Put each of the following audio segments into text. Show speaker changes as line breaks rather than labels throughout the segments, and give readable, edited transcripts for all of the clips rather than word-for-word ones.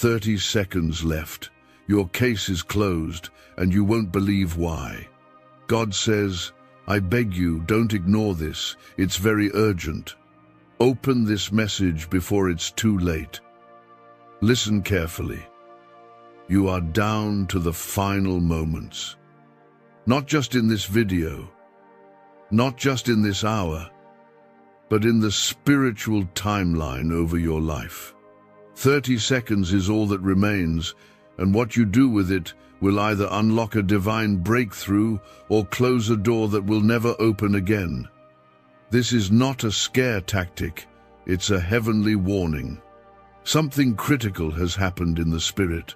30 seconds left. Your case is closed, and you won't believe why. God says, I beg you, don't ignore this. It's very urgent. Open this message before it's too late. Listen carefully. You are down to the final moments. Not just in this video, not just in this hour, but in the spiritual timeline over your life. 30 seconds is all that remains, and what you do with it will either unlock a divine breakthrough or close a door that will never open again. This is not a scare tactic, it's a heavenly warning. Something critical has happened in the spirit.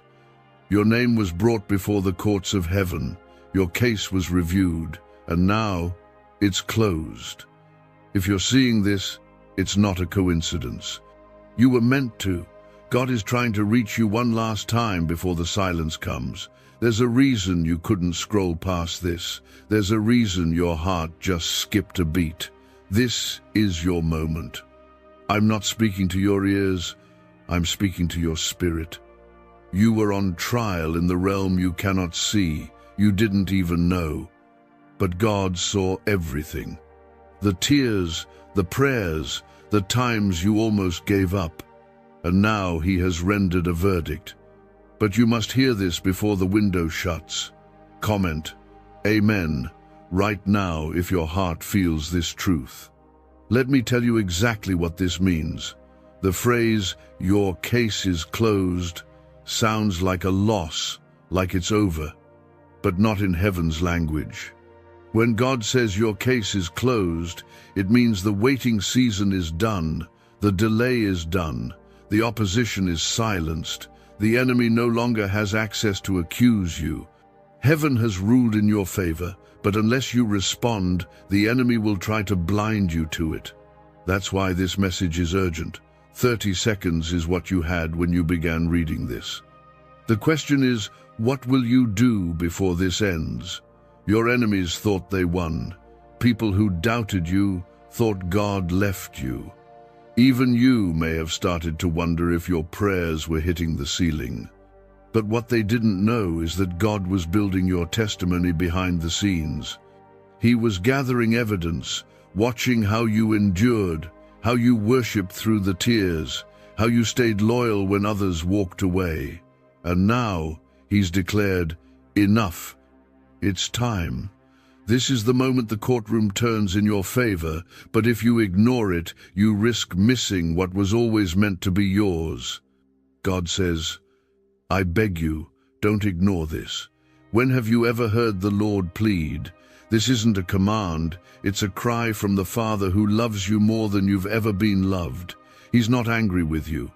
Your name was brought before the courts of heaven, your case was reviewed, and now it's closed. If you're seeing this, it's not a coincidence. You were meant to. God is trying to reach you one last time before the silence comes. There's a reason you couldn't scroll past this. There's a reason your heart just skipped a beat. This is your moment. I'm not speaking to your ears, I'm speaking to your spirit. You were on trial in the realm you cannot see, you didn't even know. But God saw everything. The tears, the prayers, the times you almost gave up. And now He has rendered a verdict. But you must hear this before the window shuts. Comment, Amen, right now if your heart feels this truth. Let me tell you exactly what this means. The phrase, your case is closed, sounds like a loss, like it's over, but not in heaven's language. When God says your case is closed, it means the waiting season is done, the delay is done, the opposition is silenced, the enemy no longer has access to accuse you. Heaven has ruled in your favor, but unless you respond, the enemy will try to blind you to it. That's why this message is urgent. 30 seconds is what you had when you began reading this. The question is, what will you do before this ends? Your enemies thought they won. People who doubted you thought God left you. Even you may have started to wonder if your prayers were hitting the ceiling. But what they didn't know is that God was building your testimony behind the scenes. He was gathering evidence, watching how you endured, how you worshipped through the tears, how you stayed loyal when others walked away. And now He's declared, enough. It's time. This is the moment the courtroom turns in your favor, but if you ignore it, you risk missing what was always meant to be yours. God says, I beg you, don't ignore this. When have you ever heard the Lord plead? This isn't a command, it's a cry from the Father who loves you more than you've ever been loved. He's not angry with you.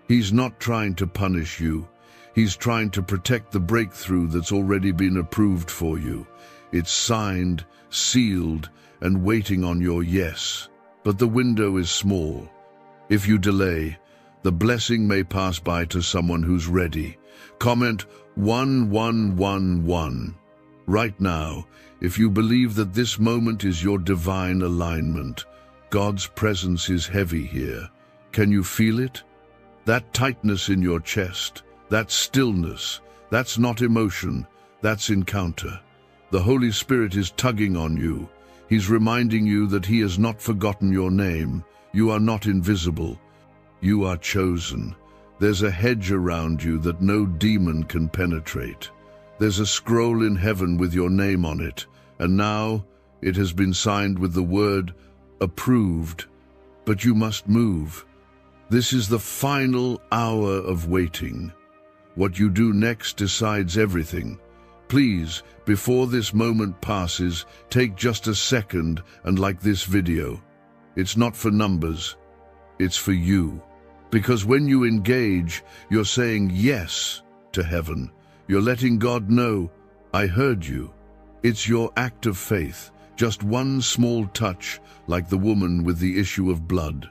He's not trying to punish you. He's trying to protect the breakthrough that's already been approved for you. It's signed, sealed, and waiting on your yes. But the window is small. If you delay, the blessing may pass by to someone who's ready. Comment 1111. Right now, if you believe that this moment is your divine alignment, God's presence is heavy here. Can you feel it? That tightness in your chest, that stillness, that's not emotion, that's encounter. The Holy Spirit is tugging on you. He's reminding you that He has not forgotten your name. You are not invisible. You are chosen. There's a hedge around you that no demon can penetrate. There's a scroll in heaven with your name on it, and now it has been signed with the word approved. But you must move. This is the final hour of waiting. What you do next decides everything. Please, before this moment passes, take just a second and like this video. It's not for numbers, it's for you. Because when you engage, you're saying yes to heaven. You're letting God know, I heard you. It's your act of faith, just one small touch, like the woman with the issue of blood.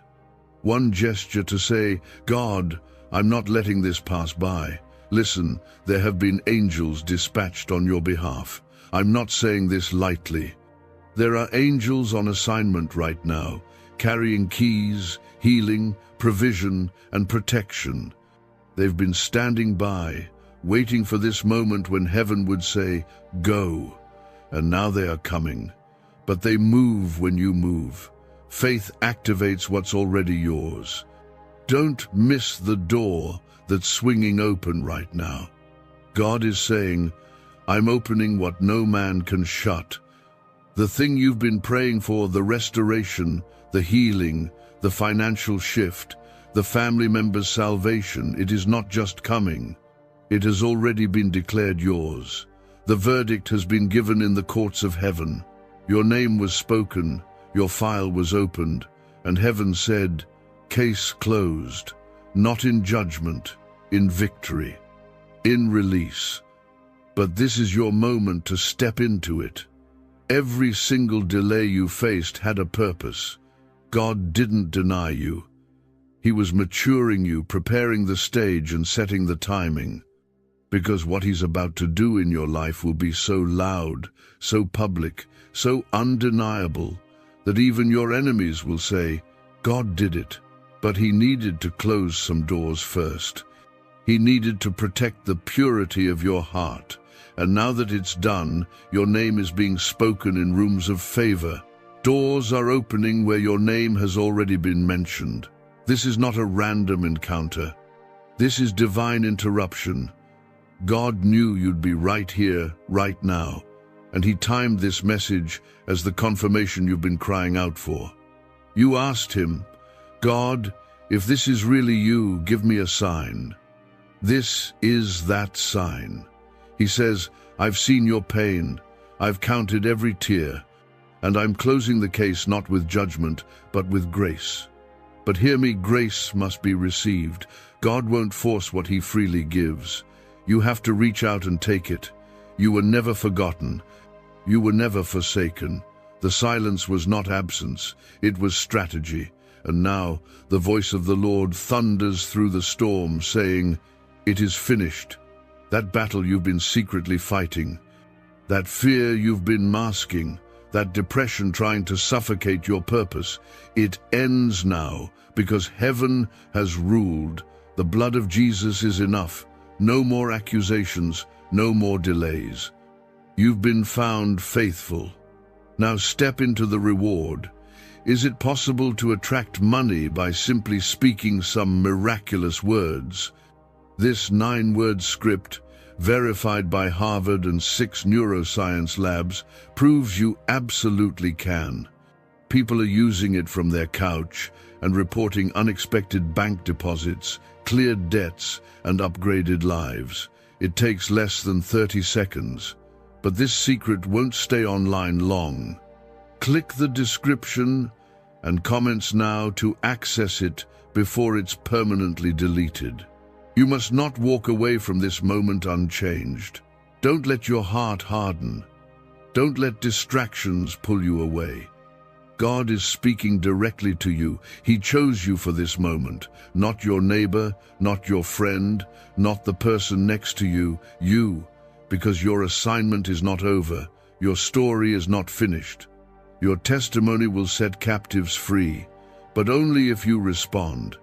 One gesture to say, God, I'm not letting this pass by. Listen, there have been angels dispatched on your behalf. I'm not saying this lightly. There are angels on assignment right now, carrying keys, healing, provision, and protection. They've been standing by, waiting for this moment when heaven would say, "Go." And now they are coming. But they move when you move. Faith activates what's already yours. Don't miss the door that's swinging open right now. God is saying, "I'm opening what no man can shut." The thing you've been praying for, the restoration, the healing, the financial shift, the family member's salvation, it is not just coming. It has already been declared yours. The verdict has been given in the courts of heaven. Your name was spoken, your file was opened, and heaven said, "Case closed," not in judgment, in victory, in release. But this is your moment to step into it. Every single delay you faced had a purpose. God didn't deny you. He was maturing you, preparing the stage and setting the timing. Because what He's about to do in your life will be so loud, so public, so undeniable, that even your enemies will say, "God did it." But He needed to close some doors first. He needed to protect the purity of your heart. And now that it's done, your name is being spoken in rooms of favor. Doors are opening where your name has already been mentioned. This is not a random encounter. This is divine interruption. God knew you'd be right here, right now, and He timed this message as the confirmation you've been crying out for. You asked Him, "God, if this is really you, give me a sign." This is that sign. He says, "I've seen your pain, I've counted every tear, and I'm closing the case not with judgment, but with grace." But hear me, grace must be received. God won't force what He freely gives. You have to reach out and take it. You were never forgotten. You were never forsaken. The silence was not absence, it was strategy. And now the voice of the Lord thunders through the storm, saying, "It is finished." That battle you've been secretly fighting, that fear you've been masking, that depression trying to suffocate your purpose, it ends now because heaven has ruled. The blood of Jesus is enough. No more accusations, no more delays. You've been found faithful. Now step into the reward. Is it possible to attract money by simply speaking some miraculous words? This 9-word script, verified by Harvard and 6 neuroscience labs, proves you absolutely can. People are using it from their couch and reporting unexpected bank deposits, cleared debts, and upgraded lives. It takes less than 30 seconds. But this secret won't stay online long. Click the description and comments now to access it before it's permanently deleted. You must not walk away from this moment unchanged. Don't let your heart harden. Don't let distractions pull you away. God is speaking directly to you. He chose you for this moment, not your neighbor, not your friend, not the person next to you, because your assignment is not over, your story is not finished. Your testimony will set captives free, but only if you respond.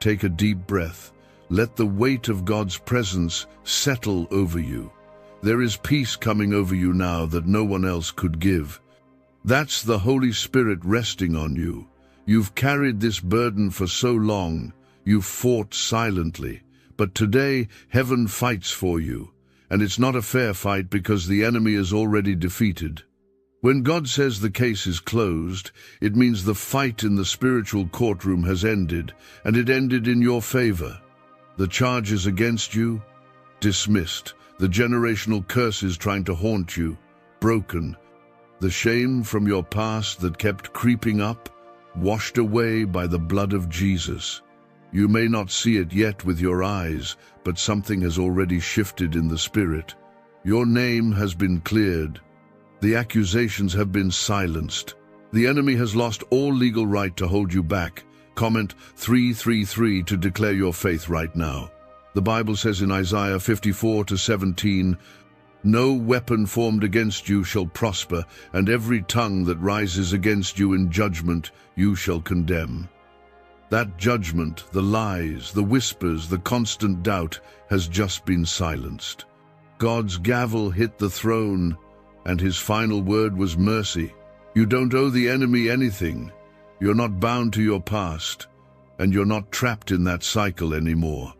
Take a deep breath. Let the weight of God's presence settle over you. There is peace coming over you now that no one else could give. That's the Holy Spirit resting on you. You've carried this burden for so long. You've fought silently. But today, heaven fights for you. And it's not a fair fight because the enemy is already defeated. When God says the case is closed, it means the fight in the spiritual courtroom has ended, and it ended in your favor. The charges against you, dismissed. The generational curses trying to haunt you, broken. The shame from your past that kept creeping up, washed away by the blood of Jesus. You may not see it yet with your eyes, but something has already shifted in the spirit. Your name has been cleared. The accusations have been silenced. The enemy has lost all legal right to hold you back. Comment 333 to declare your faith right now. The Bible says in Isaiah 54:17, "No weapon formed against you shall prosper, and every tongue that rises against you in judgment you shall condemn." That judgment, the lies, the whispers, the constant doubt has just been silenced. God's gavel hit the throne, and his final word was mercy. You don't owe the enemy anything. You're not bound to your past, and you're not trapped in that cycle anymore.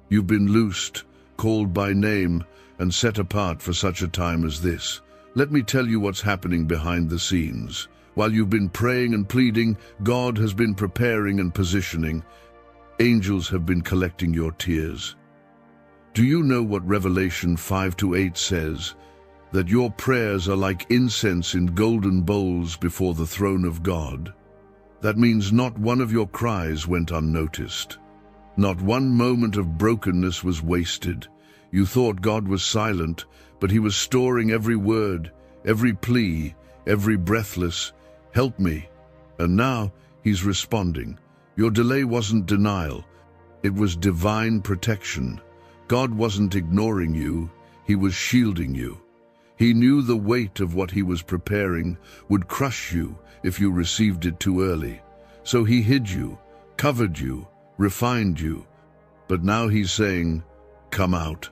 You've been loosed, called by name, and set apart for such a time as this. Let me tell you what's happening behind the scenes. While you've been praying and pleading, God has been preparing and positioning. Angels have been collecting your tears. Do you know what Revelation 5-8 says? That your prayers are like incense in golden bowls before the throne of God. That means not one of your cries went unnoticed. Not one moment of brokenness was wasted. You thought God was silent, but he was storing every word, every plea, every breathless, "Help me." And now he's responding. Your delay wasn't denial. It was divine protection. God wasn't ignoring you. He was shielding you. He knew the weight of what he was preparing would crush you if you received it too early. So he hid you, covered you, refined you. But now he's saying, "Come out."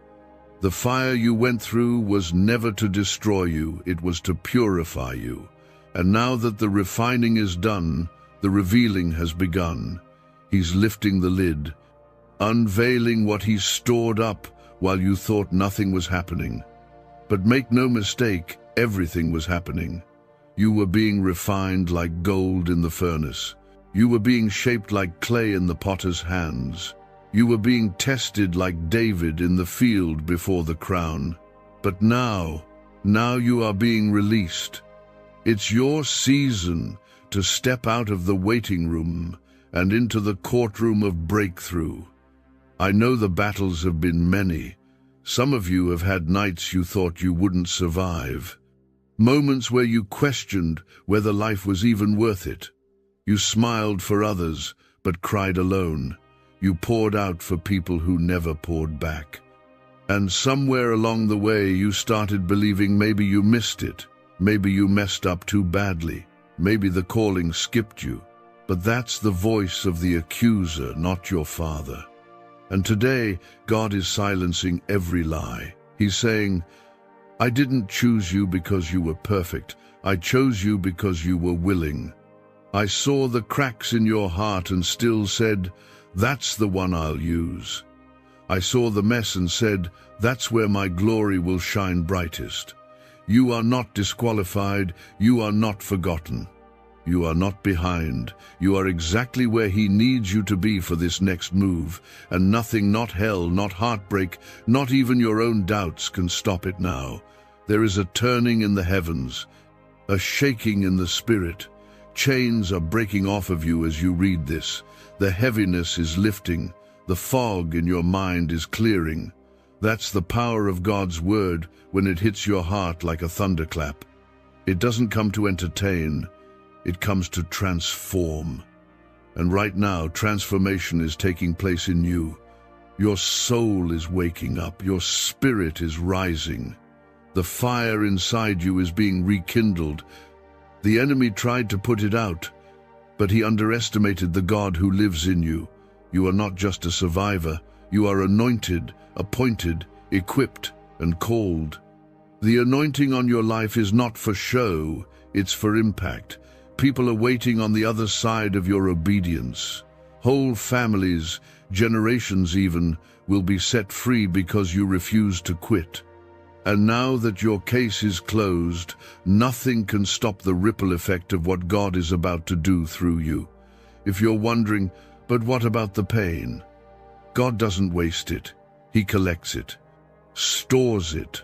The fire you went through was never to destroy you, it was to purify you. And now that the refining is done, the revealing has begun. He's lifting the lid, unveiling what he's stored up while you thought nothing was happening. But make no mistake, everything was happening. You were being refined like gold in the furnace. You were being shaped like clay in the potter's hands. You were being tested like David in the field before the crown. But now you are being released. It's your season to step out of the waiting room and into the courtroom of breakthrough. I know the battles have been many. Some of you have had nights you thought you wouldn't survive. Moments where you questioned whether life was even worth it. You smiled for others, but cried alone. You poured out for people who never poured back. And somewhere along the way you started believing maybe you missed it. Maybe you messed up too badly. Maybe the calling skipped you. But that's the voice of the accuser, not your father. And today, God is silencing every lie. He's saying, "I didn't choose you because you were perfect. I chose you because you were willing. I saw the cracks in your heart and still said, 'That's the one I'll use.' I saw the mess and said, 'That's where my glory will shine brightest.' You are not disqualified. You are not forgotten. You are not behind. You are exactly where he needs you to be for this next move, and nothing, not hell, not heartbreak, not even your own doubts can stop it now. There is a turning in the heavens, a shaking in the spirit. Chains are breaking off of you as you read this. The heaviness is lifting. The fog in your mind is clearing. That's the power of God's word when it hits your heart like a thunderclap. It doesn't come to entertain. It comes to transform. And right now, transformation is taking place in you. Your soul is waking up. Your spirit is rising. The fire inside you is being rekindled. The enemy tried to put it out, but he underestimated the God who lives in you. You are not just a survivor. You are anointed, appointed, equipped, and called. The anointing on your life is not for show, it's for impact. People are waiting on the other side of your obedience. Whole families, generations even, will be set free because you refuse to quit. And now that your case is closed, nothing can stop the ripple effect of what God is about to do through you. If you're wondering, but what about the pain? God doesn't waste it. He collects it, stores it,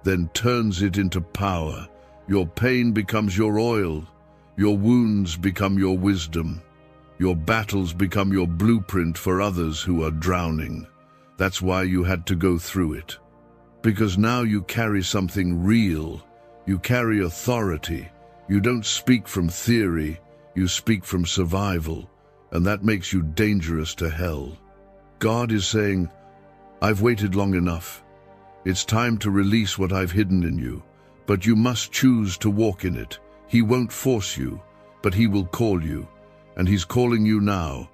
then turns it into power. Your pain becomes your oil. Your wounds become your wisdom. Your battles become your blueprint for others who are drowning. That's why you had to go through it. Because now you carry something real. You carry authority. You don't speak from theory. You speak from survival. And that makes you dangerous to hell. God is saying, "I've waited long enough. It's time to release what I've hidden in you. But you must choose to walk in it. He won't force you, but he will call you. And he's calling you now.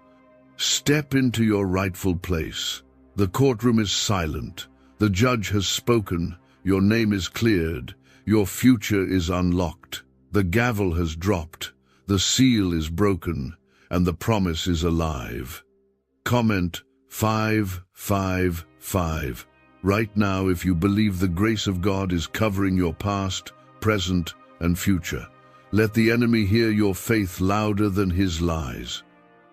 Step into your rightful place. The courtroom is silent. The judge has spoken. Your name is cleared. Your future is unlocked. The gavel has dropped. The seal is broken. And the promise is alive. Comment 555 right now if you believe the grace of God is covering your past, present, and future. Let the enemy hear your faith louder than his lies.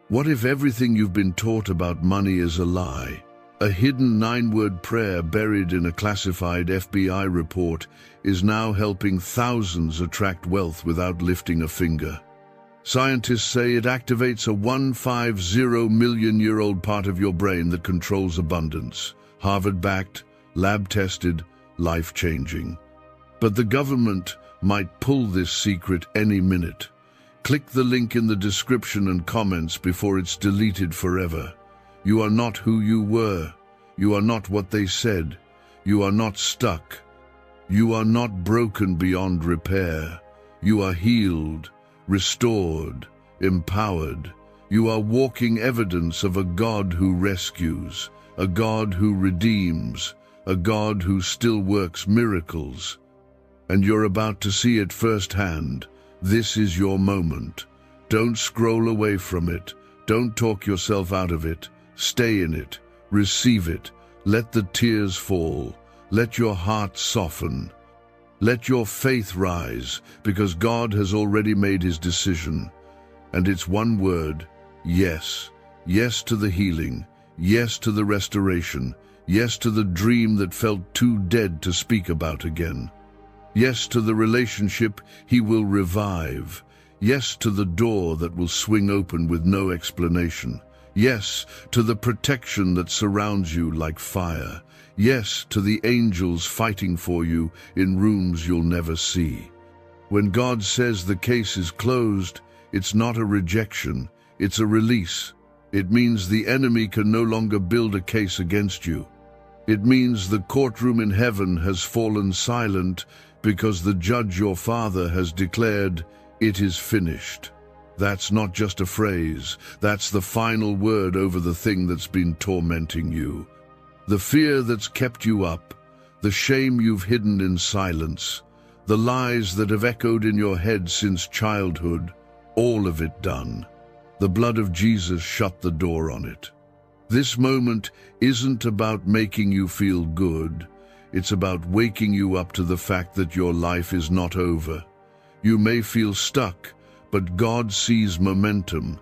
What if everything you've been taught about money is a lie? A hidden 9-word prayer buried in a classified FBI report is now helping thousands attract wealth without lifting a finger. Scientists say it activates a 150 million-year-old part of your brain that controls abundance. Harvard-backed, lab-tested, life-changing. But the government might pull this secret any minute. Click the link in the description and comments before it's deleted forever. You are not who you were. You are not what they said. You are not stuck. You are not broken beyond repair. You are healed, restored, empowered. You are walking evidence of a God who rescues, a God who redeems, a God who still works miracles. And you're about to see it firsthand. This is your moment. Don't scroll away from it. Don't talk yourself out of it. Stay in it. Receive it. Let the tears fall. Let your heart soften. Let your faith rise, because God has already made his decision. And it's one word: yes. Yes to the healing. Yes to the restoration. Yes to the dream that felt too dead to speak about again. Yes to the relationship he will revive. Yes to the door that will swing open with no explanation. Yes to the protection that surrounds you like fire. Yes to the angels fighting for you in rooms you'll never see. When God says the case is closed, it's not a rejection, it's a release. It means the enemy can no longer build a case against you. It means the courtroom in heaven has fallen silent because the judge, your Father, has declared, "It is finished." That's not just a phrase. That's the final word over the thing that's been tormenting you. The fear that's kept you up, the shame you've hidden in silence, the lies that have echoed in your head since childhood, all of it done. The blood of Jesus shut the door on it. This moment isn't about making you feel good. It's about waking you up to the fact that your life is not over. You may feel stuck, but God sees momentum.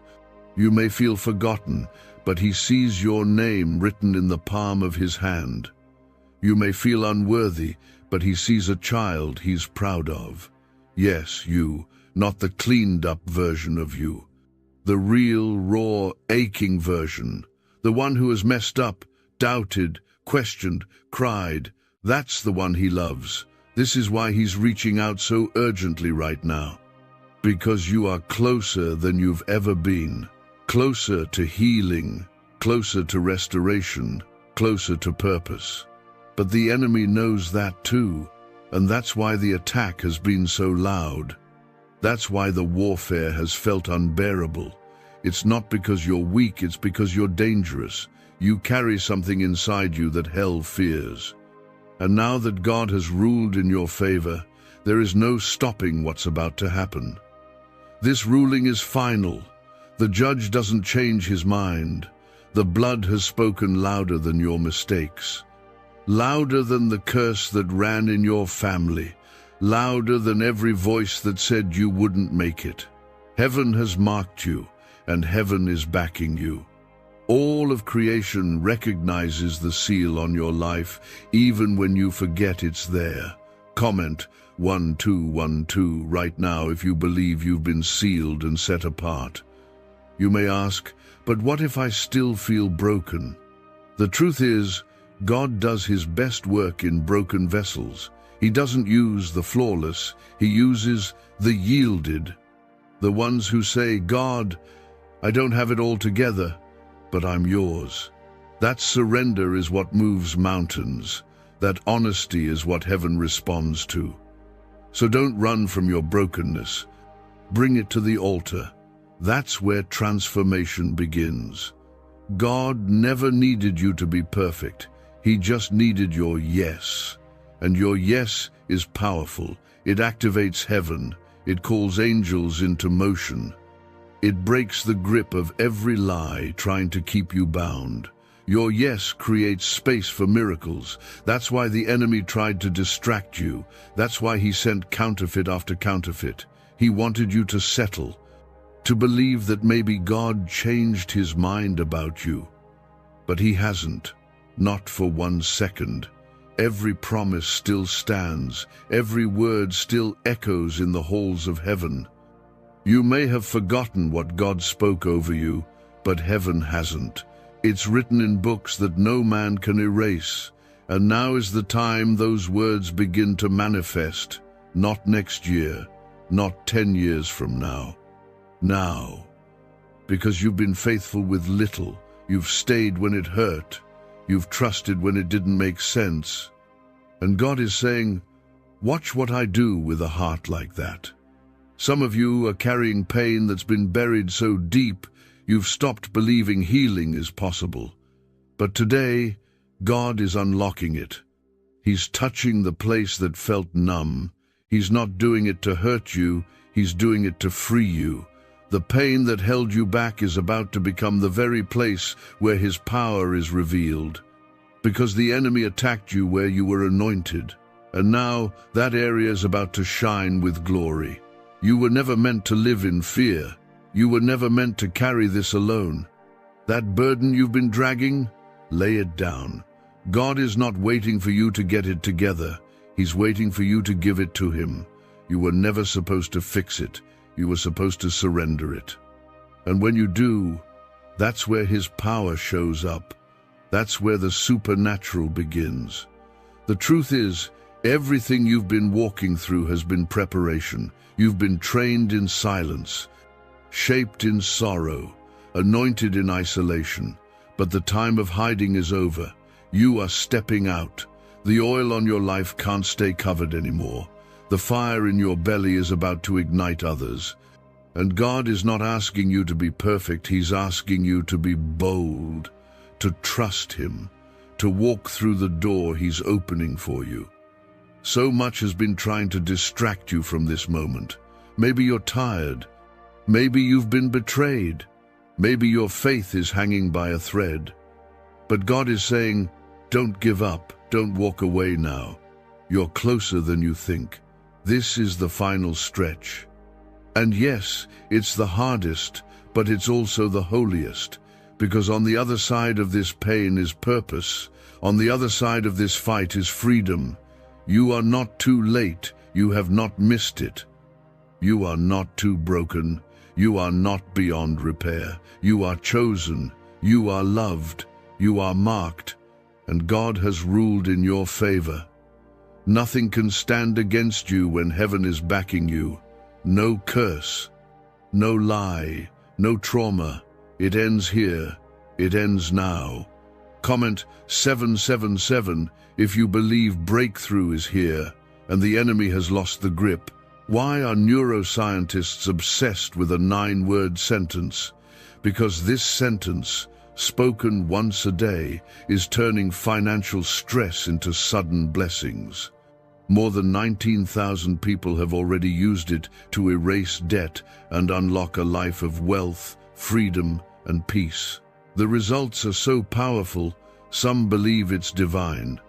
You may feel forgotten, but he sees your name written in the palm of his hand. You may feel unworthy, but he sees a child he's proud of. Yes, you, not the cleaned-up version of you. The real, raw, aching version. The one who has messed up, doubted, questioned, cried. That's the one he loves. This is why he's reaching out so urgently right now. Because you are closer than you've ever been. Closer to healing, closer to restoration, closer to purpose. But the enemy knows that too, and that's why the attack has been so loud. That's why the warfare has felt unbearable. It's not because you're weak, it's because you're dangerous. You carry something inside you that hell fears. And now that God has ruled in your favor, there is no stopping what's about to happen. This ruling is final. The judge doesn't change his mind. The blood has spoken louder than your mistakes. Louder than the curse that ran in your family. Louder than every voice that said you wouldn't make it. Heaven has marked you, and heaven is backing you. All of creation recognizes the seal on your life, even when you forget it's there. Comment 1212 right now if you believe you've been sealed and set apart. You may ask, but what if I still feel broken? The truth is, God does his best work in broken vessels. He doesn't use the flawless, he uses the yielded. The ones who say, God, I don't have it all together, but I'm yours. That surrender is what moves mountains. That honesty is what heaven responds to. So don't run from your brokenness. Bring it to the altar. That's where transformation begins. God never needed you to be perfect. He just needed your yes. And your yes is powerful. It activates heaven. It calls angels into motion. It breaks the grip of every lie trying to keep you bound. Your yes creates space for miracles. That's why the enemy tried to distract you. That's why he sent counterfeit after counterfeit. He wanted you to settle, to believe that maybe God changed his mind about you. But he hasn't, not for 1 second. Every promise still stands. Every word still echoes in the halls of heaven. You may have forgotten what God spoke over you, but heaven hasn't. It's written in books that no man can erase. And now is the time those words begin to manifest. Not next year, not 10 years from now. Now. Because you've been faithful with little. You've stayed when it hurt. You've trusted when it didn't make sense. And God is saying, watch what I do with a heart like that. Some of you are carrying pain that's been buried so deep, you've stopped believing healing is possible. But today, God is unlocking it. He's touching the place that felt numb. He's not doing it to hurt you, he's doing it to free you. The pain that held you back is about to become the very place where his power is revealed. Because the enemy attacked you where you were anointed. And now that area is about to shine with glory. You were never meant to live in fear. You were never meant to carry this alone. That burden you've been dragging, lay it down. God is not waiting for you to get it together. He's waiting for you to give it to him. You were never supposed to fix it. You were supposed to surrender it. And when you do, that's where his power shows up. That's where the supernatural begins. The truth is, everything you've been walking through has been preparation. You've been trained in silence, shaped in sorrow, anointed in isolation. But the time of hiding is over. You are stepping out. The oil on your life can't stay covered anymore. The fire in your belly is about to ignite others. And God is not asking you to be perfect. He's asking you to be bold, to trust him, to walk through the door he's opening for you. So much has been trying to distract you from this moment. Maybe you're tired. Maybe you've been betrayed. Maybe your faith is hanging by a thread. But God is saying, don't give up. Don't walk away now. You're closer than you think. This is the final stretch. And yes, it's the hardest, but it's also the holiest. Because on the other side of this pain is purpose. On the other side of this fight is freedom. You are not too late. You have not missed it. You are not too broken. You are not beyond repair. You are chosen. You are loved. You are marked. And God has ruled in your favor. Nothing can stand against you when heaven is backing you. No curse, no lie, no trauma. It ends here. It ends now. Comment 777 if you believe breakthrough is here and the enemy has lost the grip. Why are neuroscientists obsessed with a 9-word sentence? Because this sentence, spoken once a day, is turning financial stress into sudden blessings. More than 19,000 people have already used it to erase debt and unlock a life of wealth, freedom, and peace. The results are so powerful, some believe it's divine.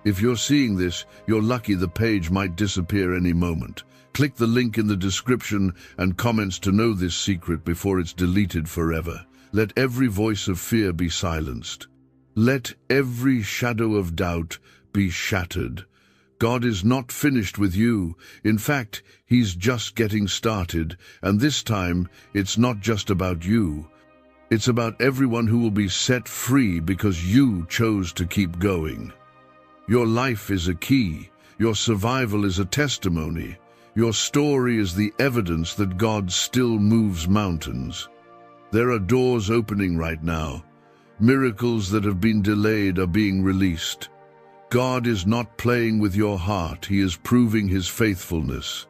If you're seeing this, you're lucky. The page might disappear any moment. Click the link in the description and comments to know this secret before it's deleted forever. Let every voice of fear be silenced. Let every shadow of doubt be shattered. God is not finished with you. In fact, he's just getting started. And this time, it's not just about you. It's about everyone who will be set free because you chose to keep going. Your life is a key. Your survival is a testimony. Your story is the evidence that God still moves mountains. There are doors opening right now. Miracles that have been delayed are being released. God is not playing with your heart. He is proving his faithfulness.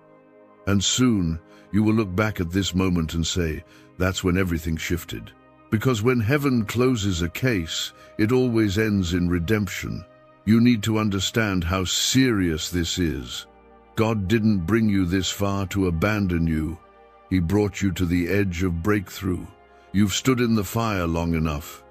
And soon, you will look back at this moment and say, that's when everything shifted. Because when heaven closes a case, it always ends in redemption. You need to understand how serious this is. God didn't bring you this far to abandon you. He brought you to the edge of breakthrough. You've stood in the fire long enough.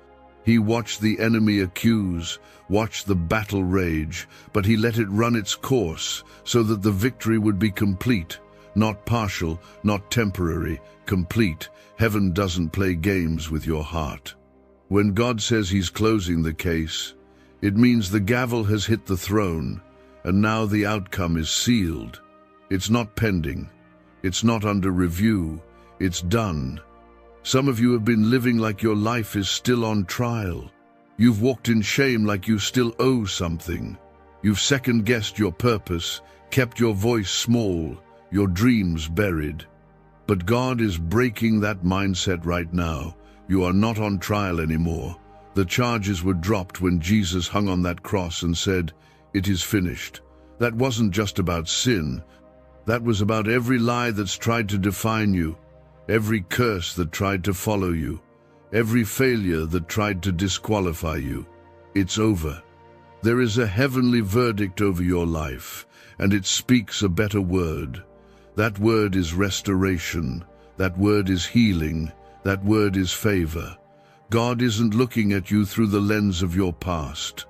He watched the enemy accuse, watched the battle rage, but he let it run its course so that the victory would be complete, not partial, not temporary, complete. Heaven doesn't play games with your heart. When God says he's closing the case, it means the gavel has hit the throne, and now the outcome is sealed. It's not pending. It's not under review. It's done. Some of you have been living like your life is still on trial. You've walked in shame like you still owe something. You've second-guessed your purpose, kept your voice small, your dreams buried. But God is breaking that mindset right now. You are not on trial anymore. The charges were dropped when Jesus hung on that cross and said, "It is finished." That wasn't just about sin. That was about every lie that's tried to define you, every curse that tried to follow you, every failure that tried to disqualify you. It's over. There is a heavenly verdict over your life, and it speaks a better word. That word is restoration. That word is healing. That word is favor. God isn't looking at you through the lens of your past.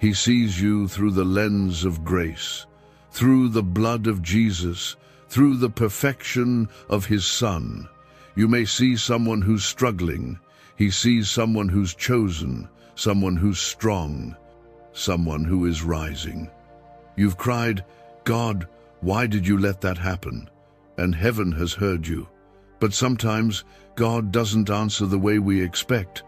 He sees you through the lens of grace, through the blood of Jesus, through the perfection of his Son. You may see someone who's struggling. He sees someone who's chosen, someone who's strong, someone who is rising. You've cried, "God, why did you let that happen?" And heaven has heard you. But sometimes God doesn't answer the way we expect.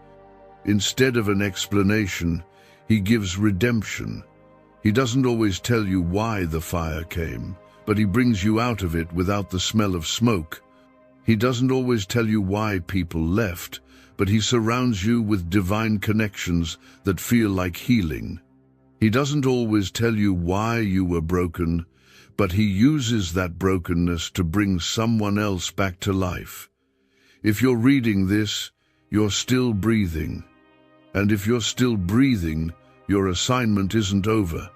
Instead of an explanation, he gives redemption. He doesn't always tell you why the fire came, but he brings you out of it without the smell of smoke. He doesn't always tell you why people left, but he surrounds you with divine connections that feel like healing. He doesn't always tell you why you were broken, but he uses that brokenness to bring someone else back to life. If you're reading this, you're still breathing. And if you're still breathing, your assignment isn't over.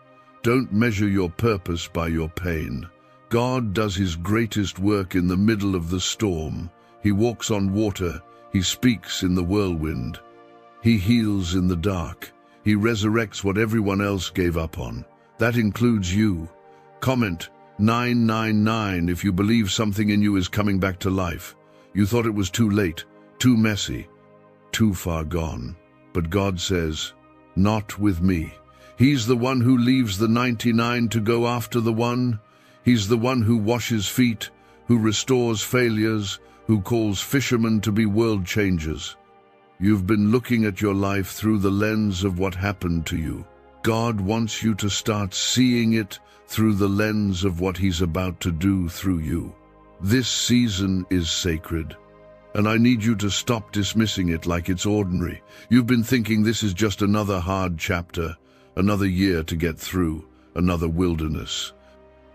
Don't measure your purpose by your pain. God does his greatest work in the middle of the storm. He walks on water. He speaks in the whirlwind. He heals in the dark. He resurrects what everyone else gave up on. That includes you. Comment 999 if you believe something in you is coming back to life. You thought it was too late, too messy, too far gone. But God says, "Not with me." He's the one who leaves the 99 to go after the one. He's the one who washes feet, who restores failures, who calls fishermen to be world changers. You've been looking at your life through the lens of what happened to you. God wants you to start seeing it through the lens of what he's about to do through you. This season is sacred, and I need you to stop dismissing it like it's ordinary. You've been thinking this is just another hard chapter, another year to get through, another wilderness.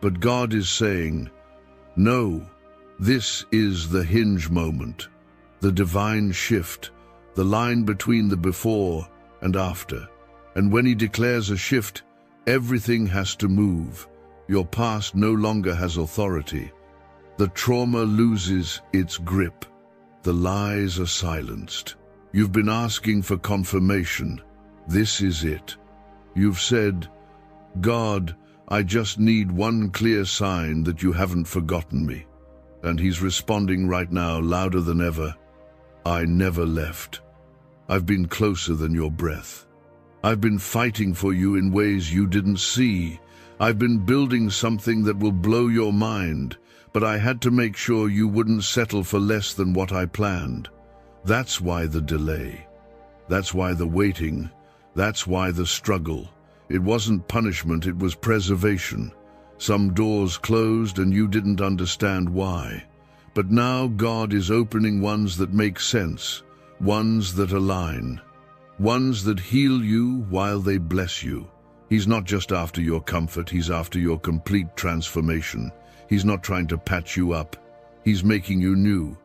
But God is saying, no, this is the hinge moment, the divine shift, the line between the before and after. And when he declares a shift, everything has to move. Your past no longer has authority. The trauma loses its grip. The lies are silenced. You've been asking for confirmation. This is it. You've said, "God, I just need one clear sign that you haven't forgotten me." And he's responding right now louder than ever. "I never left. I've been closer than your breath. I've been fighting for you in ways you didn't see. I've been building something that will blow your mind, but I had to make sure you wouldn't settle for less than what I planned. That's why the delay. That's why the waiting. That's why the struggle. It wasn't punishment, it was preservation. Some doors closed and you didn't understand why. But now God is opening ones that make sense, ones that align, ones that heal you while they bless you. He's not just after your comfort, he's after your complete transformation. He's not trying to patch you up. He's making you new.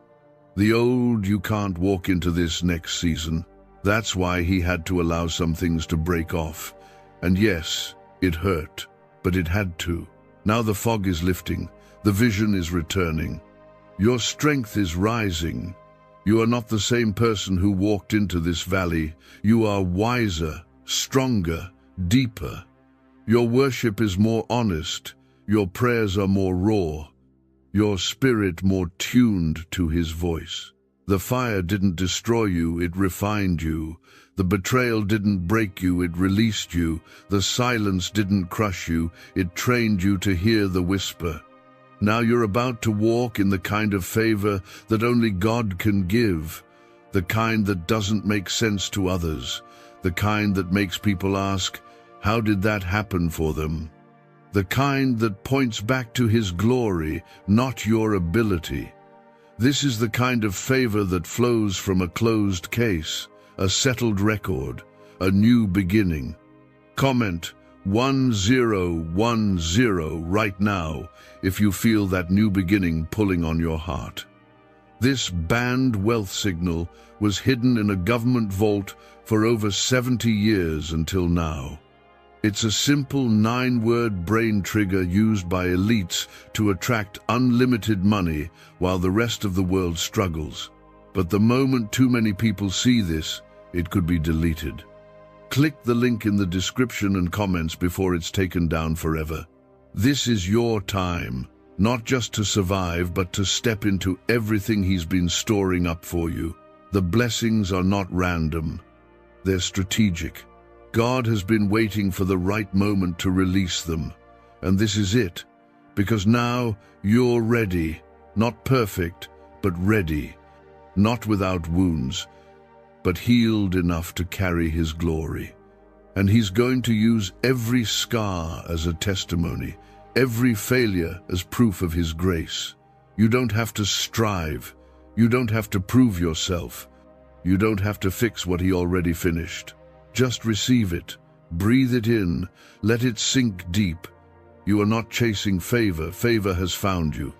The old you can't walk into this next season. That's why he had to allow some things to break off. And yes, it hurt, but it had to. Now the fog is lifting, the vision is returning. Your strength is rising. You are not the same person who walked into this valley. You are wiser, stronger, deeper. Your worship is more honest. Your prayers are more raw. Your spirit more tuned to his voice. The fire didn't destroy you, it refined you. The betrayal didn't break you, it released you. The silence didn't crush you, it trained you to hear the whisper. Now you're about to walk in the kind of favor that only God can give, the kind that doesn't make sense to others, the kind that makes people ask, how did that happen for them? The kind that points back to his glory, not your ability. This is the kind of favor that flows from a closed case, a settled record, a new beginning. Comment 1010 right now if you feel that new beginning pulling on your heart. This banned wealth signal was hidden in a government vault for over 70 years until now. It's a simple 9-word brain trigger used by elites to attract unlimited money while the rest of the world struggles. But the moment too many people see this, it could be deleted. Click the link in the description and comments before it's taken down forever. This is your time, not just to survive, but to step into everything he's been storing up for you. The blessings are not random. They're strategic. God has been waiting for the right moment to release them. And this is it, because now you're ready, not perfect, but ready, not without wounds, but healed enough to carry his glory. And he's going to use every scar as a testimony, every failure as proof of his grace. You don't have to strive. You don't have to prove yourself. You don't have to fix what he already finished. Just receive it, breathe it in, let it sink deep. You are not chasing favor, favor has found you.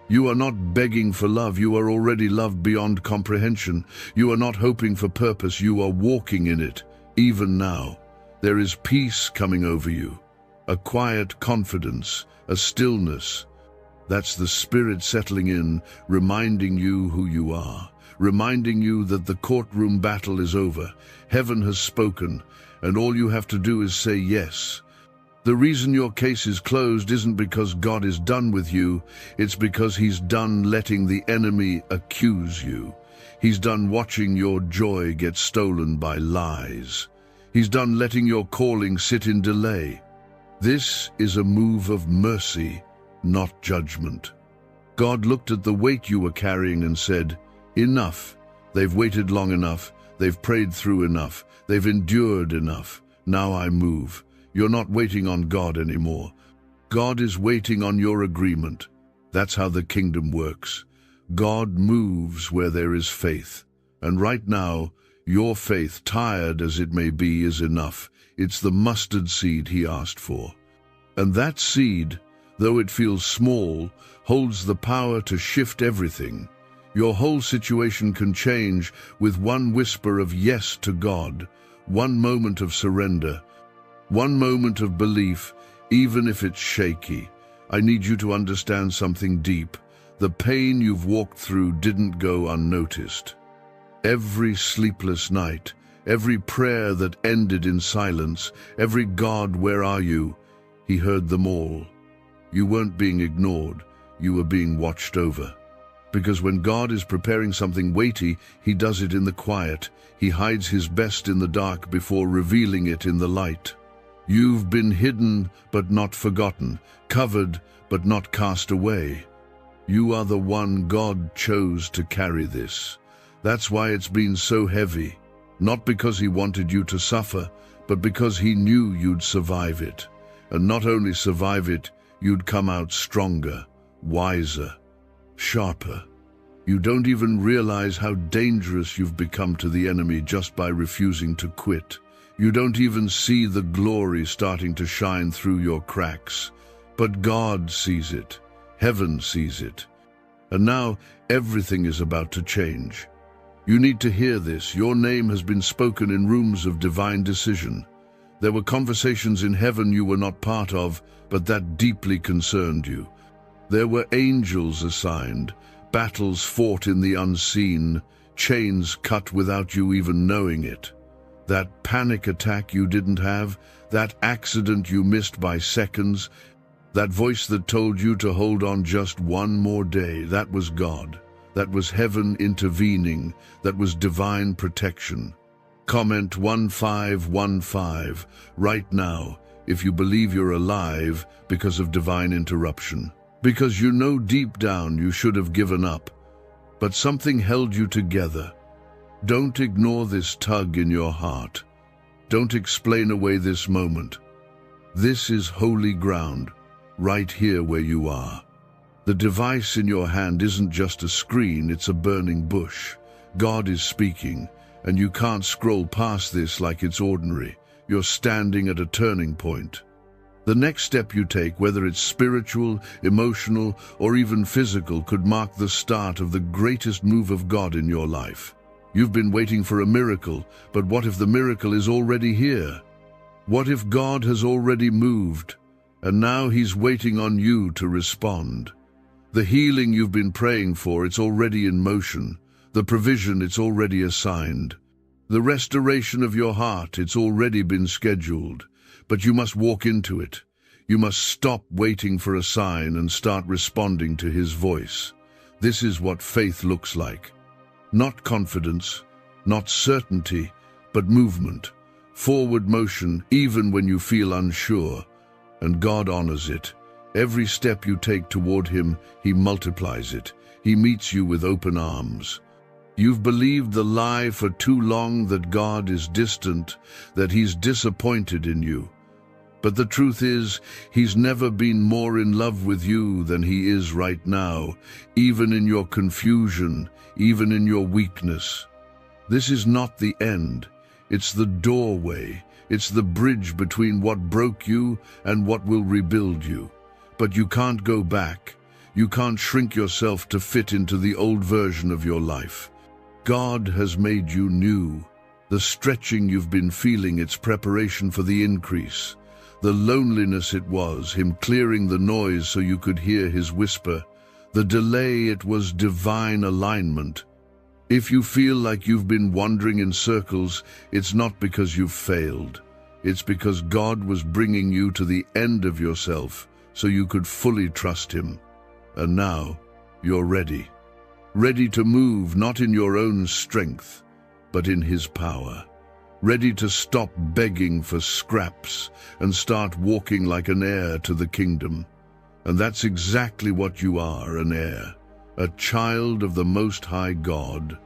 You are not begging for love, you are already loved beyond comprehension. You are not hoping for purpose, you are walking in it, even now. There is peace coming over you, a quiet confidence, a stillness. That's the Spirit settling in, reminding you who you are, reminding you that the courtroom battle is over. Heaven has spoken, and all you have to do is say yes. The reason your case is closed isn't because God is done with you, it's because he's done letting the enemy accuse you. He's done watching your joy get stolen by lies. He's done letting your calling sit in delay. This is a move of mercy, not judgment. God looked at the weight you were carrying and said, enough. They've waited long enough. They've prayed through enough. They've endured enough. Now I move. You're not waiting on God anymore. God is waiting on your agreement. That's how the kingdom works. God moves where there is faith. And right now, your faith, tired as it may be, is enough. It's the mustard seed he asked for. And that seed, though it feels small, holds the power to shift everything. Your whole situation can change with one whisper of yes to God, one moment of surrender, one moment of belief, even if it's shaky. I need you to understand something deep. The pain you've walked through didn't go unnoticed. Every sleepless night, every prayer that ended in silence, every God, where are you? He heard them all. You weren't being ignored, you were being watched over. Because when God is preparing something weighty, he does it in the quiet. He hides his best in the dark before revealing it in the light. You've been hidden but not forgotten, covered but not cast away. You are the one God chose to carry this. That's why it's been so heavy. Not because he wanted you to suffer, but because he knew you'd survive it. And not only survive it, you'd come out stronger, wiser, sharper. You don't even realize how dangerous you've become to the enemy just by refusing to quit. You don't even see the glory starting to shine through your cracks. But God sees it. Heaven sees it. And now everything is about to change. You need to hear this. Your name has been spoken in rooms of divine decision. There were conversations in heaven you were not part of, but that deeply concerned you. There were angels assigned, battles fought in the unseen, chains cut without you even knowing it. That panic attack you didn't have, that accident you missed by seconds, that voice that told you to hold on just one more day, that was God. That was heaven intervening. That was divine protection. Comment 1515 right now if you believe you're alive because of divine interruption. Because you know deep down you should have given up, but something held you together. Don't ignore this tug in your heart. Don't explain away this moment. This is holy ground, right here where you are. The device in your hand isn't just a screen, it's a burning bush. God is speaking, and you can't scroll past this like it's ordinary. You're standing at a turning point. The next step you take, whether it's spiritual, emotional, or even physical, could mark the start of the greatest move of God in your life. You've been waiting for a miracle, but what if the miracle is already here? What if God has already moved, and now He's waiting on you to respond? The healing you've been praying for, it's already in motion. The provision, it's already assigned. The restoration of your heart, it's already been scheduled. But you must walk into it. You must stop waiting for a sign and start responding to His voice. This is what faith looks like. Not confidence, not certainty, but movement. Forward motion, even when you feel unsure. And God honors it. Every step you take toward Him, He multiplies it. He meets you with open arms. You've believed the lie for too long that God is distant, that He's disappointed in you. But the truth is, He's never been more in love with you than He is right now, even in your confusion, even in your weakness. This is not the end. It's the doorway. It's the bridge between what broke you and what will rebuild you. But you can't go back. You can't shrink yourself to fit into the old version of your life. God has made you new. The stretching you've been feeling, it's preparation for the increase. The loneliness it was, Him clearing the noise so you could hear His whisper. The delay, it was divine alignment. If you feel like you've been wandering in circles, it's not because you've failed. It's because God was bringing you to the end of yourself so you could fully trust Him. And now, you're ready. Ready to move, not in your own strength, but in His power. Ready to stop begging for scraps and start walking like an heir to the kingdom. And that's exactly what you are, an heir, a child of the Most High God,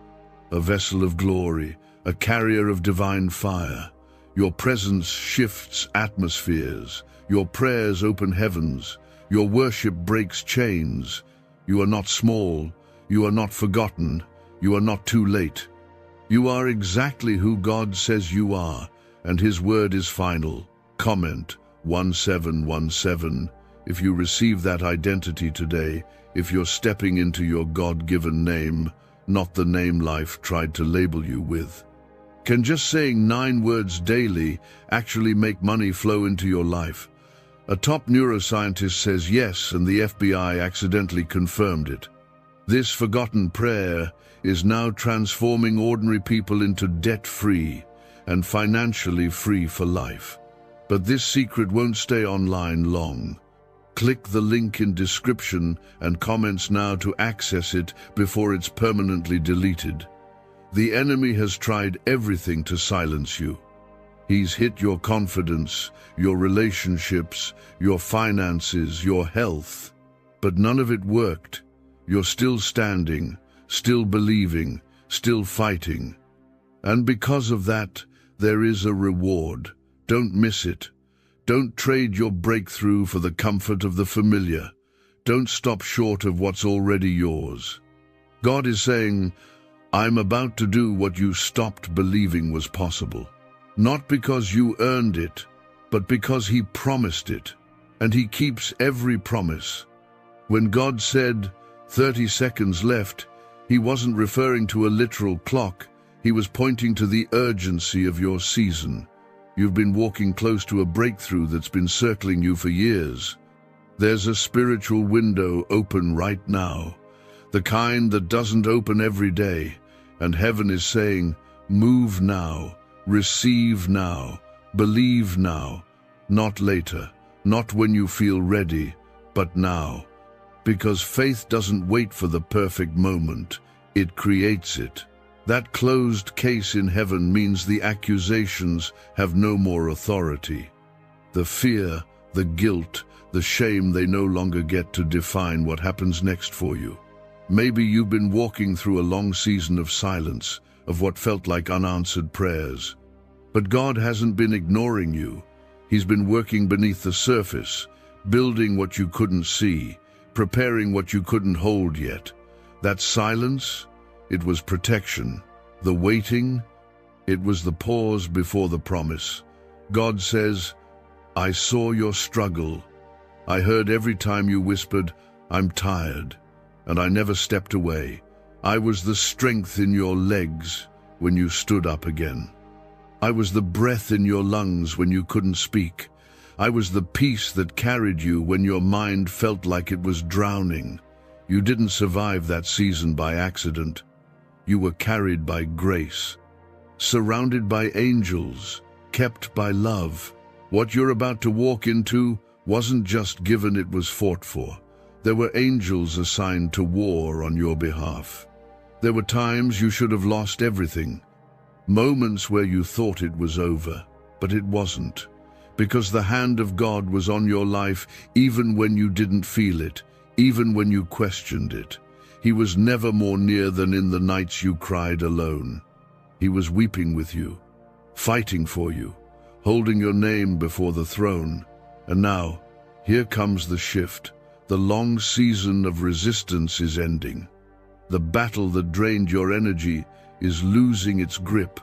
a vessel of glory, a carrier of divine fire. Your presence shifts atmospheres. Your prayers open heavens. Your worship breaks chains. You are not small. You are not forgotten. You are not too late. You are exactly who God says you are, and His word is final. Comment 1717 if you receive that identity today, if you're stepping into your God-given name, not the name life tried to label you with. Can just saying 9 words daily actually make money flow into your life? A top neuroscientist says yes, and the FBI accidentally confirmed it. This forgotten prayer is now transforming ordinary people into debt-free and financially free for life. But this secret won't stay online long. Click the link in description and comments now to access it before it's permanently deleted. The enemy has tried everything to silence you. He's hit your confidence, your relationships, your finances, your health. But none of it worked. You're still standing, still believing, still fighting. And because of that, there is a reward. Don't miss it. Don't trade your breakthrough for the comfort of the familiar. Don't stop short of what's already yours. God is saying, I'm about to do what you stopped believing was possible. Not because you earned it, but because He promised it. And He keeps every promise. When God said, 30 seconds left. He wasn't referring to a literal clock. He was pointing to the urgency of your season. You've been walking close to a breakthrough that's been circling you for years. There's a spiritual window open right now, the kind that doesn't open every day, and heaven is saying, move now, receive now, believe now, not later, not when you feel ready, but now. Because faith doesn't wait for the perfect moment, it creates it. That closed case in heaven means the accusations have no more authority. The fear, the guilt, the shame, they no longer get to define what happens next for you. Maybe you've been walking through a long season of silence, of what felt like unanswered prayers. But God hasn't been ignoring you. He's been working beneath the surface, building what you couldn't see, preparing what you couldn't hold yet. That silence, it was protection. The waiting, it was the pause before the promise. God says, I saw your struggle. I heard every time you whispered, I'm tired, and I never stepped away. I was the strength in your legs when you stood up again. I was the breath in your lungs when you couldn't speak. I was the peace that carried you when your mind felt like it was drowning. You didn't survive that season by accident. You were carried by grace, surrounded by angels, kept by love. What you're about to walk into wasn't just given, it was fought for. There were angels assigned to war on your behalf. There were times you should have lost everything, moments where you thought it was over, but it wasn't, because the hand of God was on your life even when you didn't feel it, even when you questioned it. He was never more near than in the nights you cried alone. He was weeping with you, fighting for you, holding your name before the throne. And now, here comes the shift. The long season of resistance is ending. The battle that drained your energy is losing its grip.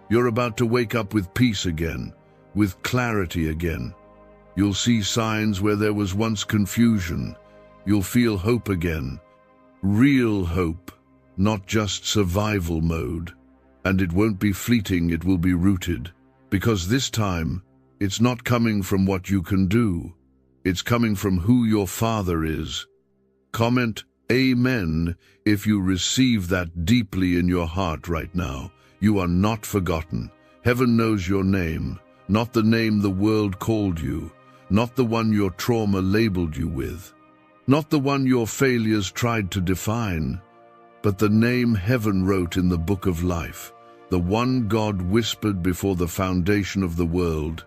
You're about to wake up with peace again, with clarity again. You'll see signs where there was once confusion. You'll feel hope again. Real hope, not just survival mode. And it won't be fleeting, it will be rooted. Because this time, it's not coming from what you can do. It's coming from who your Father is. Comment Amen if you receive that deeply in your heart right now. You are not forgotten. Heaven knows your name, not the name the world called you, not the one your trauma labeled you with, not the one your failures tried to define, but the name heaven wrote in the book of life, the one God whispered before the foundation of the world.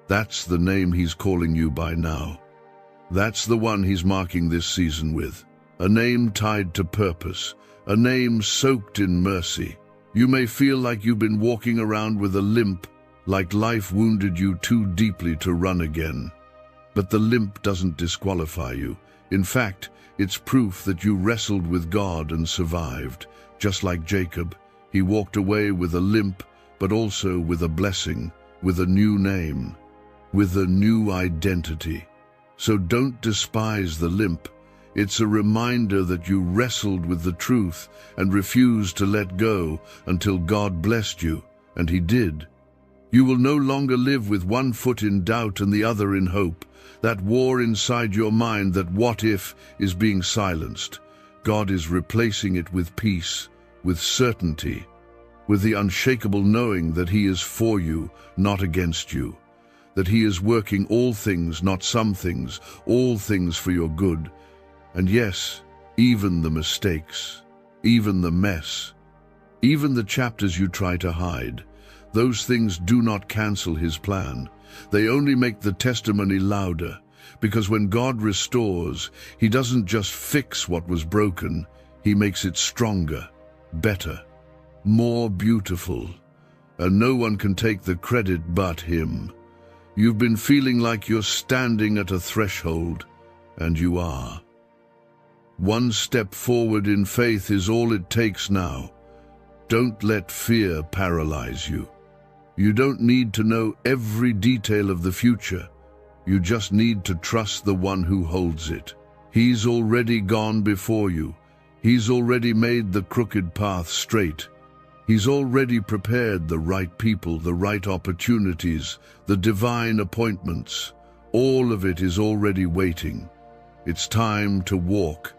That's the name He's calling you by now. That's the one He's marking this season with. A name tied to purpose, a name soaked in mercy. You may feel like you've been walking around with a limp, like life wounded you too deeply to run again. But the limp doesn't disqualify you. In fact, it's proof that you wrestled with God and survived. Just like Jacob, he walked away with a limp, but also with a blessing, with a new name, with a new identity. So don't despise the limp. It's a reminder that you wrestled with the truth and refused to let go until God blessed you, and He did. You will no longer live with one foot in doubt and the other in hope. That war inside your mind, that what if, is being silenced. God is replacing it with peace, with certainty, with the unshakable knowing that He is for you, not against you, that He is working all things, not some things, all things for your good. And yes, even the mistakes, even the mess, even the chapters you try to hide, those things do not cancel His plan. They only make the testimony louder, because when God restores, He doesn't just fix what was broken, He makes it stronger, better, more beautiful, and no one can take the credit but Him. You've been feeling like you're standing at a threshold, and you are. One step forward in faith is all it takes now. Don't let fear paralyze you. You don't need to know every detail of the future. You just need to trust the one who holds it. He's already gone before you. He's already made the crooked path straight. He's already prepared the right people, the right opportunities, the divine appointments. All of it is already waiting. It's time to walk.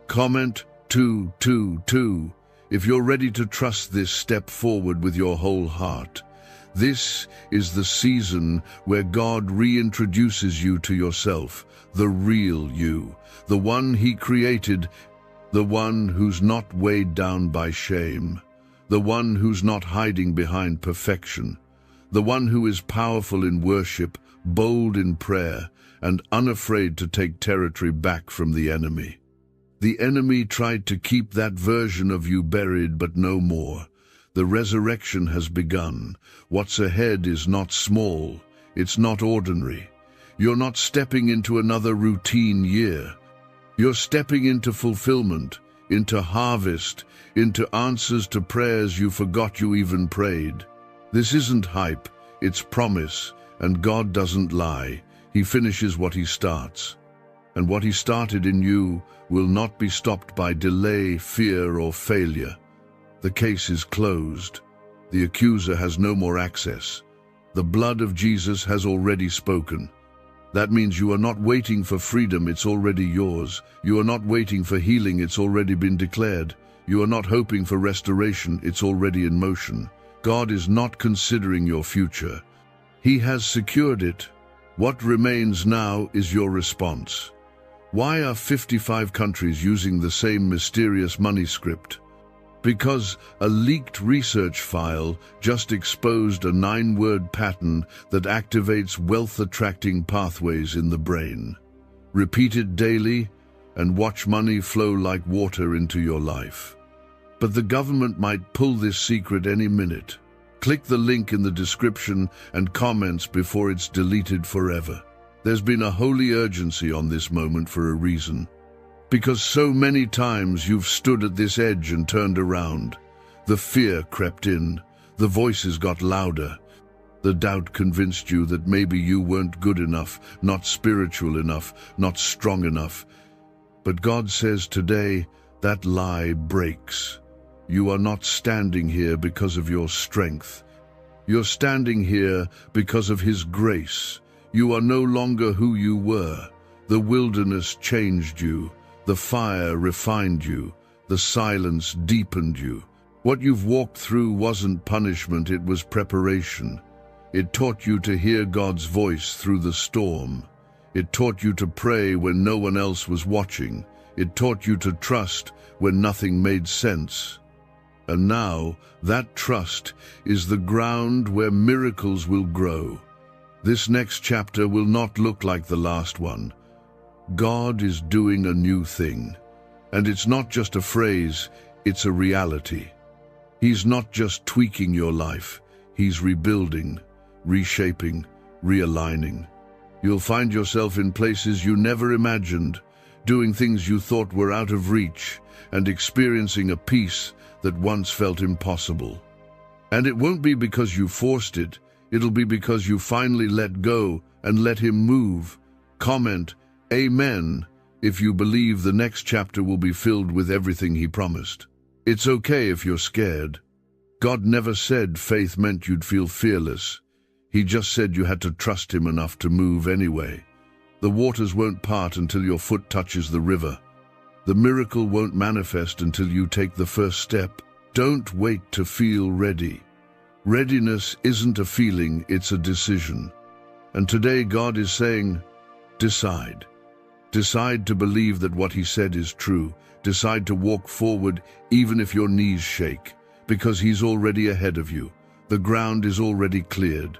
Comment 222 if you're ready to trust this step forward with your whole heart. This is the season where God reintroduces you to yourself, the real you, the one He created, the one who's not weighed down by shame, the one who's not hiding behind perfection, the one who is powerful in worship, bold in prayer, and unafraid to take territory back from the enemy. The enemy tried to keep that version of you buried, but no more. The resurrection has begun. What's ahead is not small. It's not ordinary. You're not stepping into another routine year. You're stepping into fulfillment, into harvest, into answers to prayers you forgot you even prayed. This isn't hype, it's promise, and God doesn't lie. He finishes what He starts. And what He started in you will not be stopped by delay, fear, or failure. The case is closed. The accuser has no more access. The blood of Jesus has already spoken. That means you are not waiting for freedom, it's already yours. You are not waiting for healing, it's already been declared. You are not hoping for restoration, it's already in motion. God is not considering your future. He has secured it. What remains now is your response. Why are 55 countries using the same mysterious money script? Because a leaked research file just exposed a 9-word pattern that activates wealth-attracting pathways in the brain. Repeat it daily and watch money flow like water into your life. But the government might pull this secret any minute. Click the link in the description and comments before it's deleted forever. There's been a holy urgency on this moment for a reason. Because so many times you've stood at this edge and turned around. The fear crept in, the voices got louder. The doubt convinced you that maybe you weren't good enough, not spiritual enough, not strong enough. But God says today, that lie breaks. You are not standing here because of your strength. You're standing here because of His grace. You are no longer who you were. The wilderness changed you. The fire refined you. The silence deepened you. What you've walked through wasn't punishment, it was preparation. It taught you to hear God's voice through the storm. It taught you to pray when no one else was watching. It taught you to trust when nothing made sense. And now, that trust is the ground where miracles will grow. This next chapter will not look like the last one. God is doing a new thing. And it's not just a phrase, it's a reality. He's not just tweaking your life, He's rebuilding, reshaping, realigning. You'll find yourself in places you never imagined, doing things you thought were out of reach, and experiencing a peace that once felt impossible. And it won't be because you forced it, it'll be because you finally let go and let Him move. Comment, Amen, if you believe the next chapter will be filled with everything He promised. It's okay if you're scared. God never said faith meant you'd feel fearless. He just said you had to trust Him enough to move anyway. The waters won't part until your foot touches the river. The miracle won't manifest until you take the first step. Don't wait to feel ready. Readiness isn't a feeling, it's a decision. And today God is saying, decide. Decide to believe that what He said is true. Decide to walk forward even if your knees shake, because He's already ahead of you. The ground is already cleared.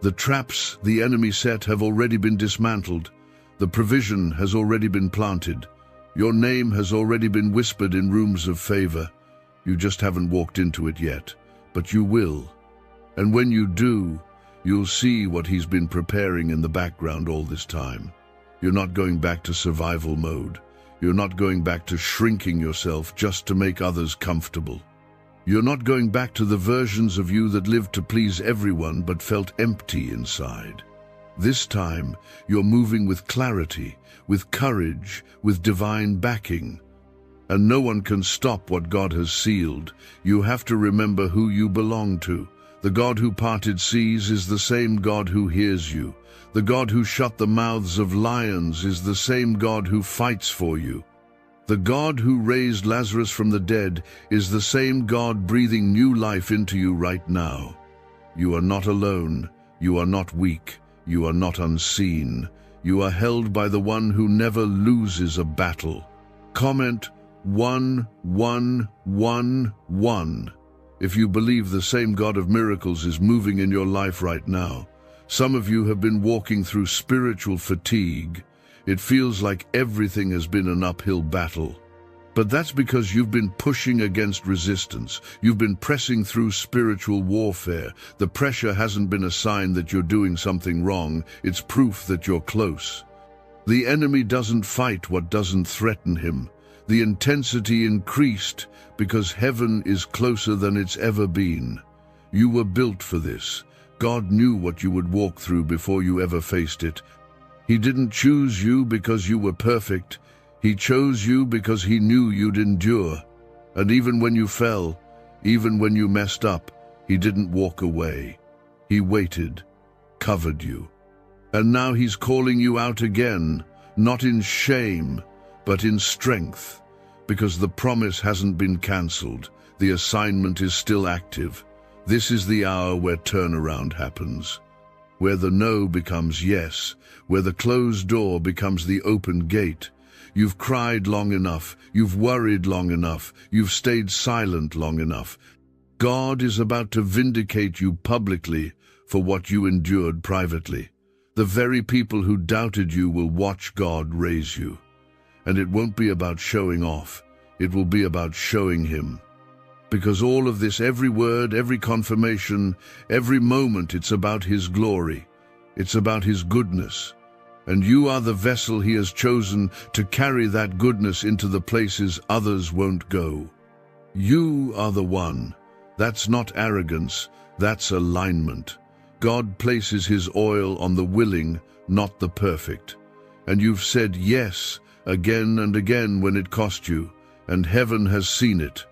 The traps the enemy set have already been dismantled. The provision has already been planted. Your name has already been whispered in rooms of favor. You just haven't walked into it yet, but you will. And when you do, you'll see what He's been preparing in the background all this time. You're not going back to survival mode. You're not going back to shrinking yourself just to make others comfortable. You're not going back to the versions of you that lived to please everyone but felt empty inside. This time, you're moving with clarity, with courage, with divine backing. And no one can stop what God has sealed. You have to remember who you belong to. The God who parted seas is the same God who hears you. The God who shut the mouths of lions is the same God who fights for you. The God who raised Lazarus from the dead is the same God breathing new life into you right now. You are not alone. You are not weak. You are not unseen. You are held by the one who never loses a battle. Comment 11111 if you believe the same God of miracles is moving in your life right now. Some of you have been walking through spiritual fatigue. It feels like everything has been an uphill battle. But that's because you've been pushing against resistance. You've been pressing through spiritual warfare. The pressure hasn't been a sign that you're doing something wrong. It's proof that you're close. The enemy doesn't fight what doesn't threaten him. The intensity increased because heaven is closer than it's ever been. You were built for this. God knew what you would walk through before you ever faced it. He didn't choose you because you were perfect. He chose you because he knew you'd endure. And even when you fell, even when you messed up, he didn't walk away. He waited, covered you. And now he's calling you out again, not in shame, but in strength, because the promise hasn't been cancelled. The assignment is still active. This is the hour where turnaround happens, where the no becomes yes, where the closed door becomes the open gate. You've cried long enough, you've worried long enough, you've stayed silent long enough. God is about to vindicate you publicly for what you endured privately. The very people who doubted you will watch God raise you. And it won't be about showing off, it will be about showing him. Because all of this, every word, every confirmation, every moment, it's about his glory. It's about his goodness. And you are the vessel he has chosen to carry that goodness into the places others won't go. You are the one. That's not arrogance, that's alignment. God places his oil on the willing, not the perfect. And you've said yes again and again when it cost you, and heaven has seen it.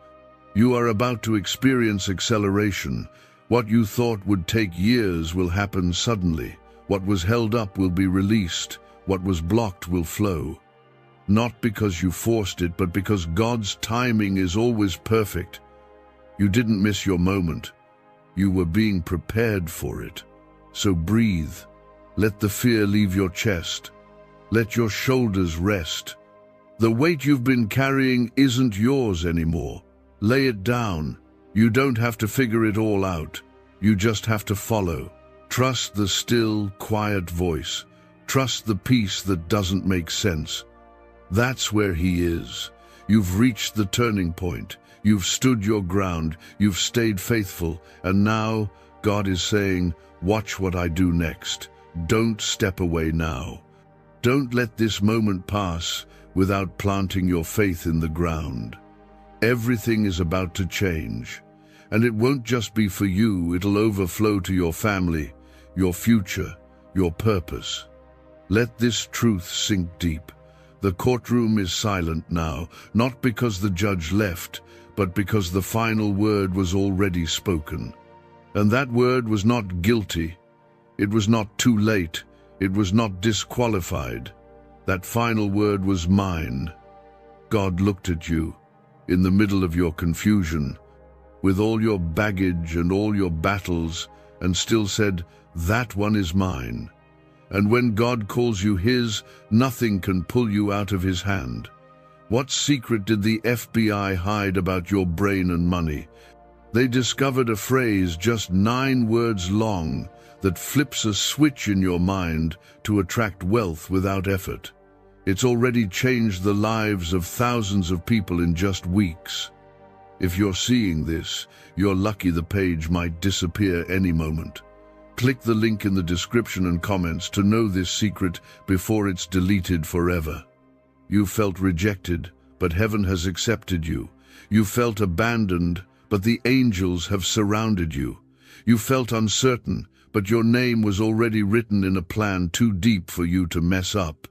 You are about to experience acceleration. What you thought would take years will happen suddenly. What was held up will be released. What was blocked will flow. Not because you forced it, but because God's timing is always perfect. You didn't miss your moment. You were being prepared for it. So breathe. Let the fear leave your chest. Let your shoulders rest. The weight you've been carrying isn't yours anymore. Lay it down. You don't have to figure it all out. You just have to follow. Trust the still, quiet voice. Trust the peace that doesn't make sense. That's where he is. You've reached the turning point. You've stood your ground. You've stayed faithful. And now, God is saying, watch what I do next. Don't step away now. Don't let this moment pass without planting your faith in the ground. Everything is about to change. And it won't just be for you, it'll overflow to your family, your future, your purpose. Let this truth sink deep. The courtroom is silent now, not because the judge left, but because the final word was already spoken. And that word was not guilty. It was not too late. It was not disqualified. That final word was mine. God looked at you in the middle of your confusion, with all your baggage and all your battles, and still said, that one is mine. And when God calls you his, nothing can pull you out of his hand. What secret did the FBI hide about your brain and money? They discovered a phrase just 9 words long that flips a switch in your mind to attract wealth without effort. It's already changed the lives of thousands of people in just weeks. If you're seeing this, you're lucky. The page might disappear any moment. Click the link in the description and comments to know this secret before it's deleted forever. You felt rejected, but heaven has accepted you. You felt abandoned, but the angels have surrounded you. You felt uncertain, but your name was already written in a plan too deep for you to mess up.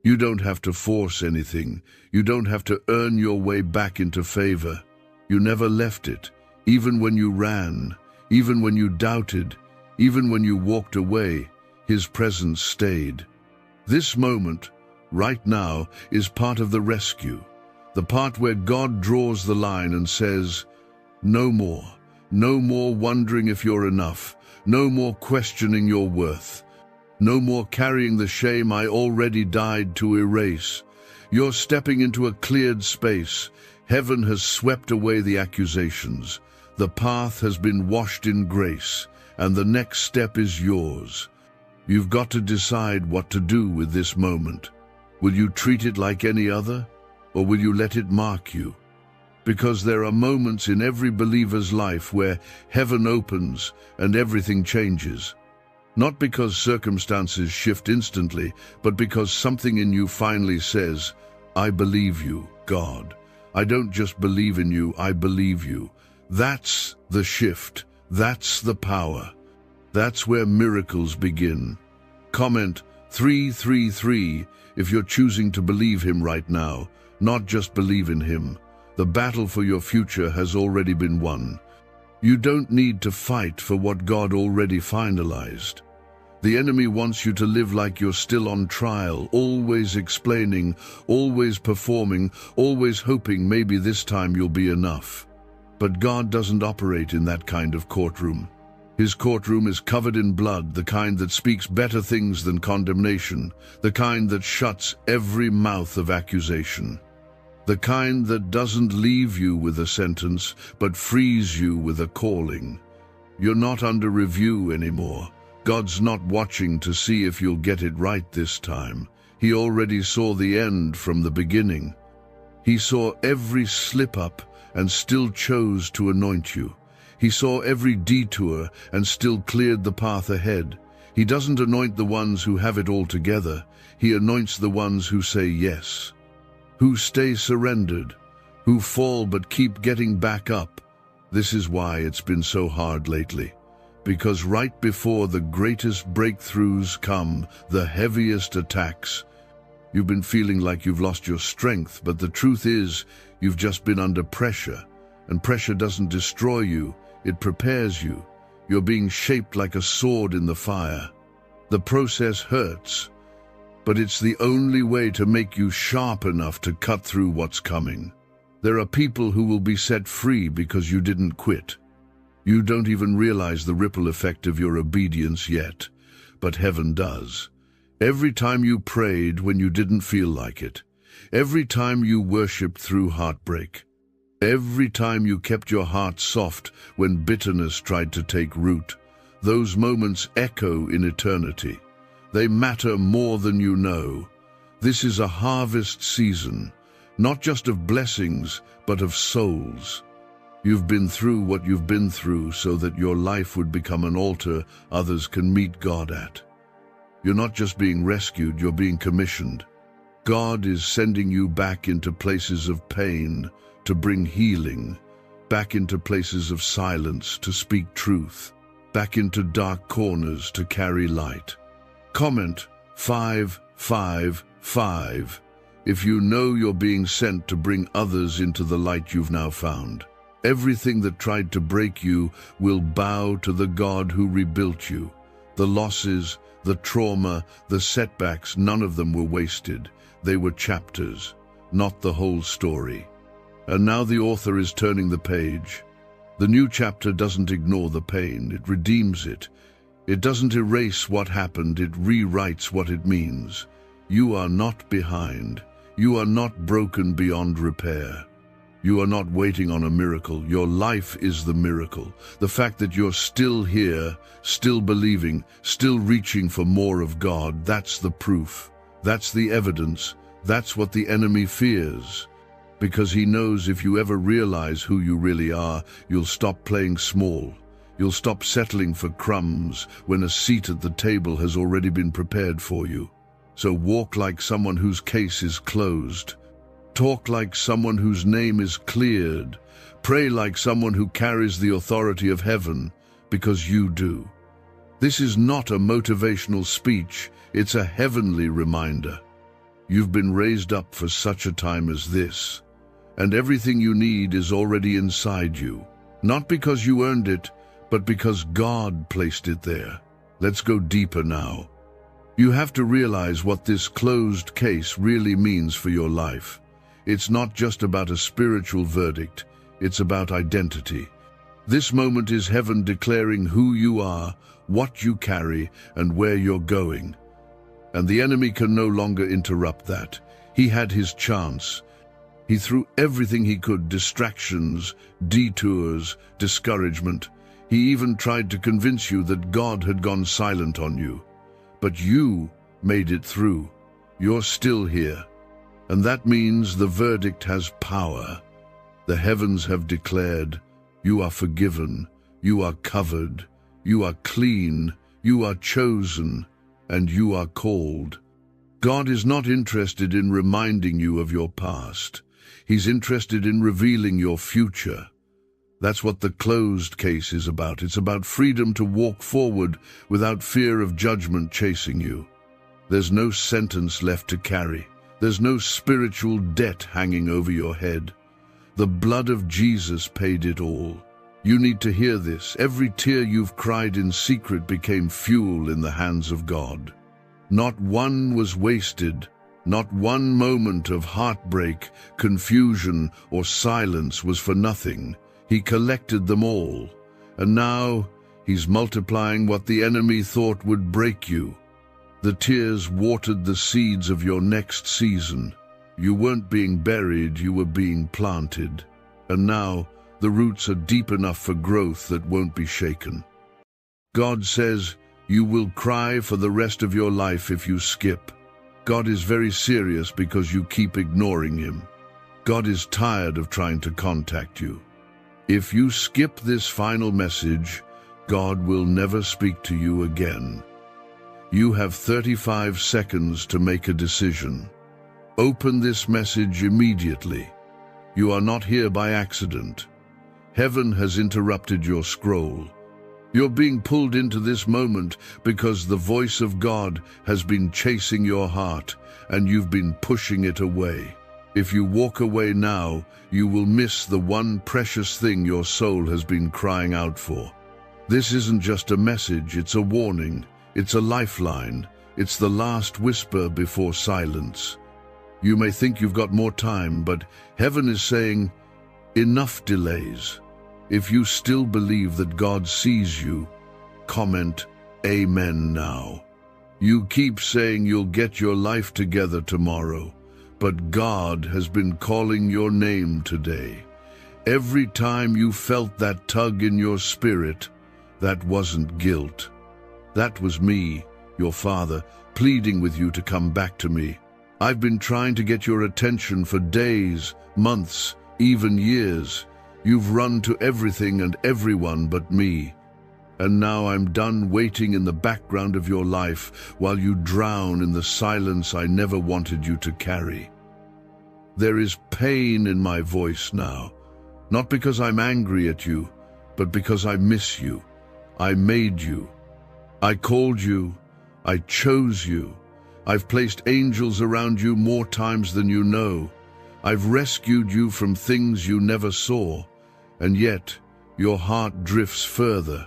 You don't have to force anything. You don't have to earn your way back into favor. You never left it, even when you ran, even when you doubted, even when you walked away, His presence stayed. This moment, right now, is part of the rescue, the part where God draws the line and says, no more. No more wondering if you're enough. No more questioning your worth. No more carrying the shame I already died to erase. You're stepping into a cleared space. Heaven has swept away the accusations. The path has been washed in grace, and the next step is yours. You've got to decide what to do with this moment. Will you treat it like any other, or will you let it mark you? Because there are moments in every believer's life where heaven opens and everything changes. Not because circumstances shift instantly, but because something in you finally says, I believe you, God. I don't just believe in you, I believe you. That's the shift. That's the power. That's where miracles begin. Comment 333 if you're choosing to believe Him right now, not just believe in Him. The battle for your future has already been won. You don't need to fight for what God already finalized. The enemy wants you to live like you're still on trial, always explaining, always performing, always hoping maybe this time you'll be enough. But God doesn't operate in that kind of courtroom. His courtroom is covered in blood, the kind that speaks better things than condemnation, the kind that shuts every mouth of accusation. The kind that doesn't leave you with a sentence, but frees you with a calling. You're not under review anymore. God's not watching to see if you'll get it right this time. He already saw the end from the beginning. He saw every slip-up and still chose to anoint you. He saw every detour and still cleared the path ahead. He doesn't anoint the ones who have it all together. He anoints the ones who say yes, who stay surrendered, who fall but keep getting back up. This is why it's been so hard lately. Because right before the greatest breakthroughs come, the heaviest attacks, you've been feeling like you've lost your strength, but the truth is, you've just been under pressure. And pressure doesn't destroy you, it prepares you. You're being shaped like a sword in the fire. The process hurts, but it's the only way to make you sharp enough to cut through what's coming. There are people who will be set free because you didn't quit. You don't even realize the ripple effect of your obedience yet, but heaven does. Every time you prayed when you didn't feel like it, every time you worshipped through heartbreak, every time you kept your heart soft when bitterness tried to take root, those moments echo in eternity. They matter more than you know. This is a harvest season, not just of blessings, but of souls. You've been through what you've been through so that your life would become an altar others can meet God at. You're not just being rescued, you're being commissioned. God is sending you back into places of pain to bring healing, back into places of silence to speak truth, back into dark corners to carry light. Comment 555 if you know you're being sent to bring others into the light you've now found. Everything that tried to break you will bow to the God who rebuilt you. The losses, the trauma, the setbacks, none of them were wasted. They were chapters, not the whole story. And now the author is turning the page. The new chapter doesn't ignore the pain, it redeems it. It doesn't erase what happened, it rewrites what it means. You are not behind. You are not broken beyond repair. You are not waiting on a miracle. Your life is the miracle. The fact that you're still here, still believing, still reaching for more of God, that's the proof. That's the evidence. That's what the enemy fears. Because he knows if you ever realize who you really are, you'll stop playing small. You'll stop settling for crumbs when a seat at the table has already been prepared for you. So walk like someone whose case is closed. Talk like someone whose name is cleared. Pray like someone who carries the authority of heaven, because you do. This is not a motivational speech, it's a heavenly reminder. You've been raised up for such a time as this, and everything you need is already inside you. Not because you earned it, but because God placed it there. Let's go deeper now. You have to realize what this closed case really means for your life. It's not just about a spiritual verdict, it's about identity. This moment is heaven declaring who you are, what you carry, and where you're going. And the enemy can no longer interrupt that. He had his chance. He threw everything he could, distractions, detours, discouragement. He even tried to convince you that God had gone silent on you. But you made it through. You're still here. And that means the verdict has power. The heavens have declared, you are forgiven, you are covered, you are clean, you are chosen, and you are called. God is not interested in reminding you of your past. He's interested in revealing your future. That's what the closed case is about. It's about freedom to walk forward without fear of judgment chasing you. There's no sentence left to carry. There's no spiritual debt hanging over your head. The blood of Jesus paid it all. You need to hear this. Every tear you've cried in secret became fuel in the hands of God. Not one was wasted. Not one moment of heartbreak, confusion, or silence was for nothing. He collected them all. And now he's multiplying what the enemy thought would break you. The tears watered the seeds of your next season. You weren't being buried, you were being planted. And now the roots are deep enough for growth that won't be shaken. God says, you will cry for the rest of your life if you skip. God is very serious because you keep ignoring him. God is tired of trying to contact you. If you skip this final message, God will never speak to you again. You have 35 seconds to make a decision. Open this message immediately. You are not here by accident. Heaven has interrupted your scroll. You're being pulled into this moment because the voice of God has been chasing your heart and you've been pushing it away. If you walk away now, you will miss the one precious thing your soul has been crying out for. This isn't just a message, it's a warning. It's a lifeline. It's the last whisper before silence. You may think you've got more time, but heaven is saying, enough delays. If you still believe that God sees you, comment, Amen now. You keep saying you'll get your life together tomorrow, but God has been calling your name today. Every time you felt that tug in your spirit, that wasn't guilt. That was me, your Father, pleading with you to come back to me. I've been trying to get your attention for days, months, even years. You've run to everything and everyone but me. And now I'm done waiting in the background of your life while you drown in the silence I never wanted you to carry. There is pain in my voice now, not because I'm angry at you, but because I miss you. I made you. I called you. I chose you. I've placed angels around you more times than you know. I've rescued you from things you never saw, and yet your heart drifts further.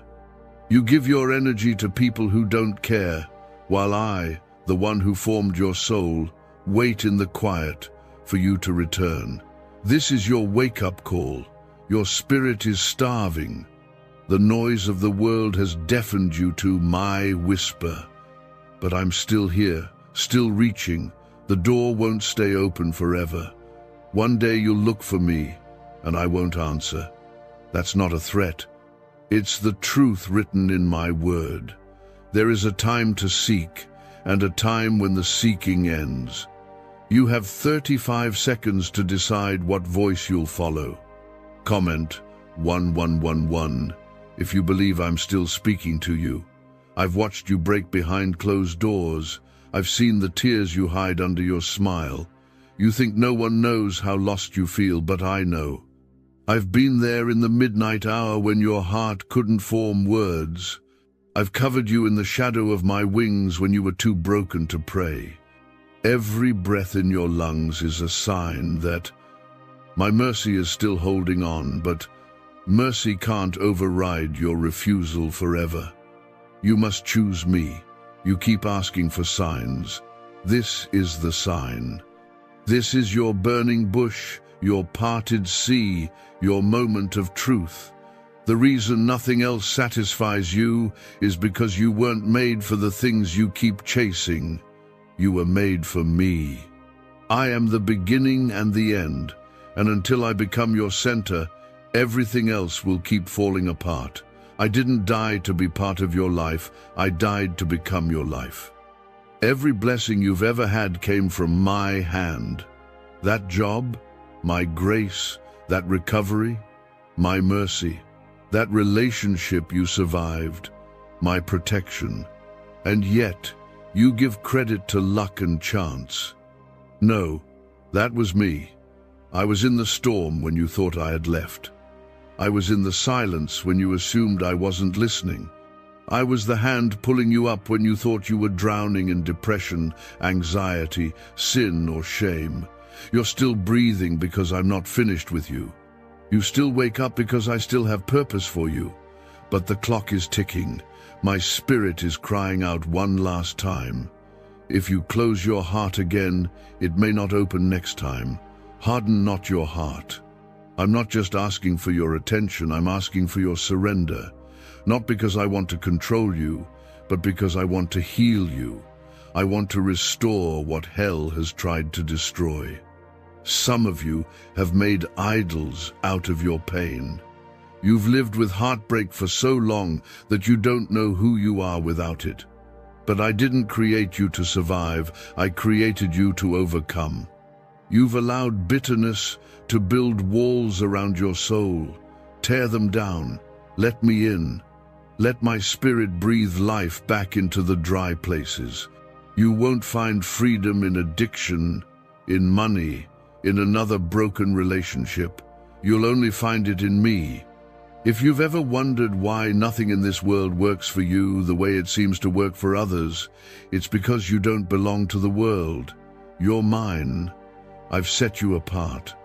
You give your energy to people who don't care, while I, the one who formed your soul, wait in the quiet for you to return. This is your wake-up call. Your spirit is starving. The noise of the world has deafened you to my whisper. But I'm still here, still reaching. The door won't stay open forever. One day you'll look for me, and I won't answer. That's not a threat. It's the truth written in my word. There is a time to seek, and a time when the seeking ends. You have 35 seconds to decide what voice you'll follow. Comment 1111 if you believe I'm still speaking to you. I've watched you break behind closed doors. I've seen the tears you hide under your smile. You think no one knows how lost you feel, but I know. I've been there in the midnight hour when your heart couldn't form words. I've covered you in the shadow of my wings when you were too broken to pray. Every breath in your lungs is a sign that my mercy is still holding on, but mercy can't override your refusal forever. You must choose me. You keep asking for signs. This is the sign. This is your burning bush, your parted sea, your moment of truth. The reason nothing else satisfies you is because you weren't made for the things you keep chasing. You were made for me. I am the beginning and the end, and until I become your center, everything else will keep falling apart. I didn't die to be part of your life. I died to become your life. Every blessing you've ever had came from my hand. That job, my grace, that recovery, my mercy. That relationship you survived, my protection. And yet, you give credit to luck and chance. No, that was me. I was in the storm when you thought I had left. I was in the silence when you assumed I wasn't listening. I was the hand pulling you up when you thought you were drowning in depression, anxiety, sin, or shame. You're still breathing because I'm not finished with you. You still wake up because I still have purpose for you. But the clock is ticking. My spirit is crying out one last time. If you close your heart again, it may not open next time. Harden not your heart. I'm not just asking for your attention, I'm asking for your surrender. Not because I want to control you, but because I want to heal you. I want to restore what hell has tried to destroy. Some of you have made idols out of your pain. You've lived with heartbreak for so long that you don't know who you are without it. But I didn't create you to survive, I created you to overcome. You've allowed bitterness to build walls around your soul. Tear them down. Let me in. Let my spirit breathe life back into the dry places. You won't find freedom in addiction, in money, in another broken relationship. You'll only find it in me. If you've ever wondered why nothing in this world works for you the way it seems to work for others, it's because you don't belong to the world. You're mine. I've set you apart.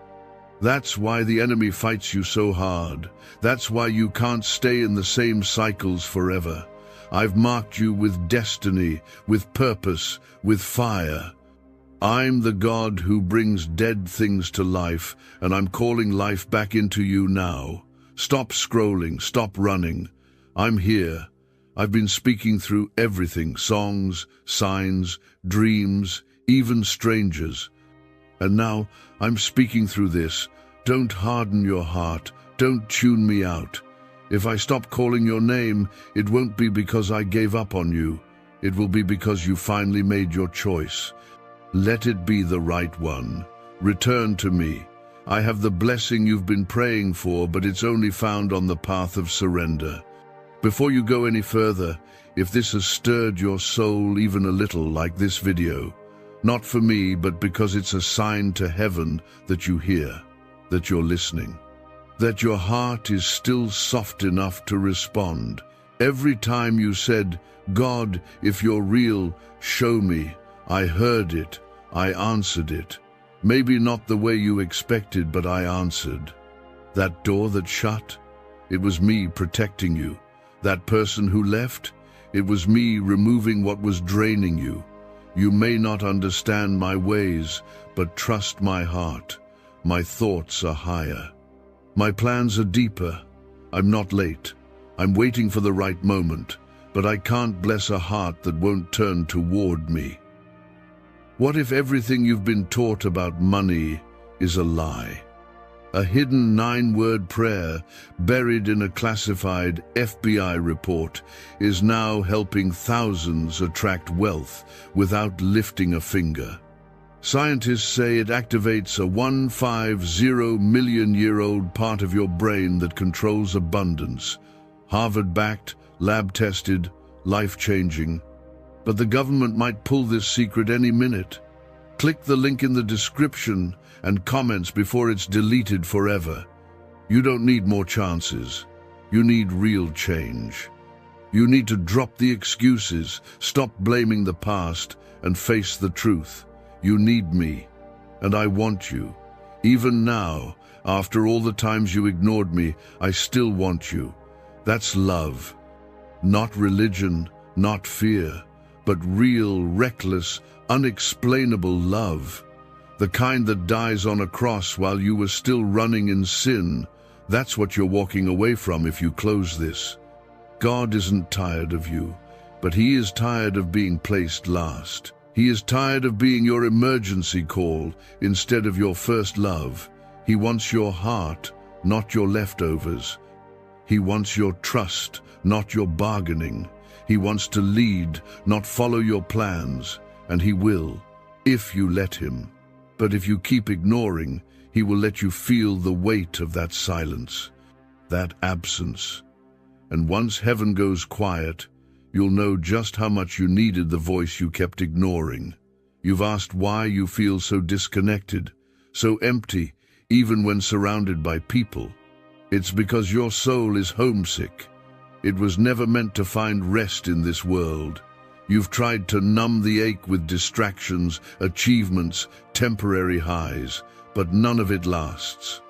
That's why the enemy fights you so hard. That's why you can't stay in the same cycles forever. I've marked you with destiny, with purpose, with fire. I'm the God who brings dead things to life, and I'm calling life back into you now. Stop scrolling, stop running. I'm here. I've been speaking through everything, songs, signs, dreams, even strangers. And now I'm speaking through this. Don't harden your heart. Don't tune me out. If I stop calling your name, it won't be because I gave up on you. It will be because you finally made your choice. Let it be the right one. Return to me. I have the blessing you've been praying for, but it's only found on the path of surrender. Before you go any further, if this has stirred your soul even a little like this video, not for me, but because it's a sign to heaven that you hear, that you're listening, that your heart is still soft enough to respond. Every time you said, God, if you're real, show me, I heard it, I answered it. Maybe not the way you expected, but I answered. That door that shut, it was me protecting you. That person who left, it was me removing what was draining you. You may not understand my ways, but trust my heart. My thoughts are higher. My plans are deeper. I'm not late. I'm waiting for the right moment, but I can't bless a heart that won't turn toward me. What if everything you've been taught about money is a lie? A hidden 9-word prayer buried in a classified FBI report is now helping thousands attract wealth without lifting a finger. Scientists say it activates a 150 million-year-old part of your brain that controls abundance. Harvard-backed, lab-tested, life-changing. But the government might pull this secret any minute. Click the link in the description and comments before it's deleted forever. You don't need more chances. You need real change. You need to drop the excuses, stop blaming the past, and face the truth. You need me, and I want you. Even now, after all the times you ignored me, I still want you. That's love. Not religion, not fear, but real, reckless, unexplainable love. The kind that dies on a cross while you were still running in sin. That's what you're walking away from if you close this. God isn't tired of you, but He is tired of being placed last. He is tired of being your emergency call instead of your first love. He wants your heart, not your leftovers. He wants your trust, not your bargaining. He wants to lead, not follow your plans, and He will, if you let Him. But if you keep ignoring, He will let you feel the weight of that silence, that absence. And once heaven goes quiet, you'll know just how much you needed the voice you kept ignoring. You've asked why you feel so disconnected, so empty, even when surrounded by people. It's because your soul is homesick. It was never meant to find rest in this world. You've tried to numb the ache with distractions, achievements, temporary highs, but none of it lasts.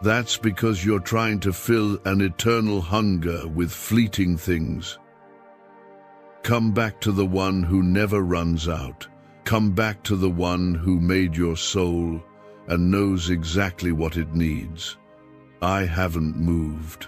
That's because you're trying to fill an eternal hunger with fleeting things. Come back to the one who never runs out. Come back to the one who made your soul and knows exactly what it needs. I haven't moved.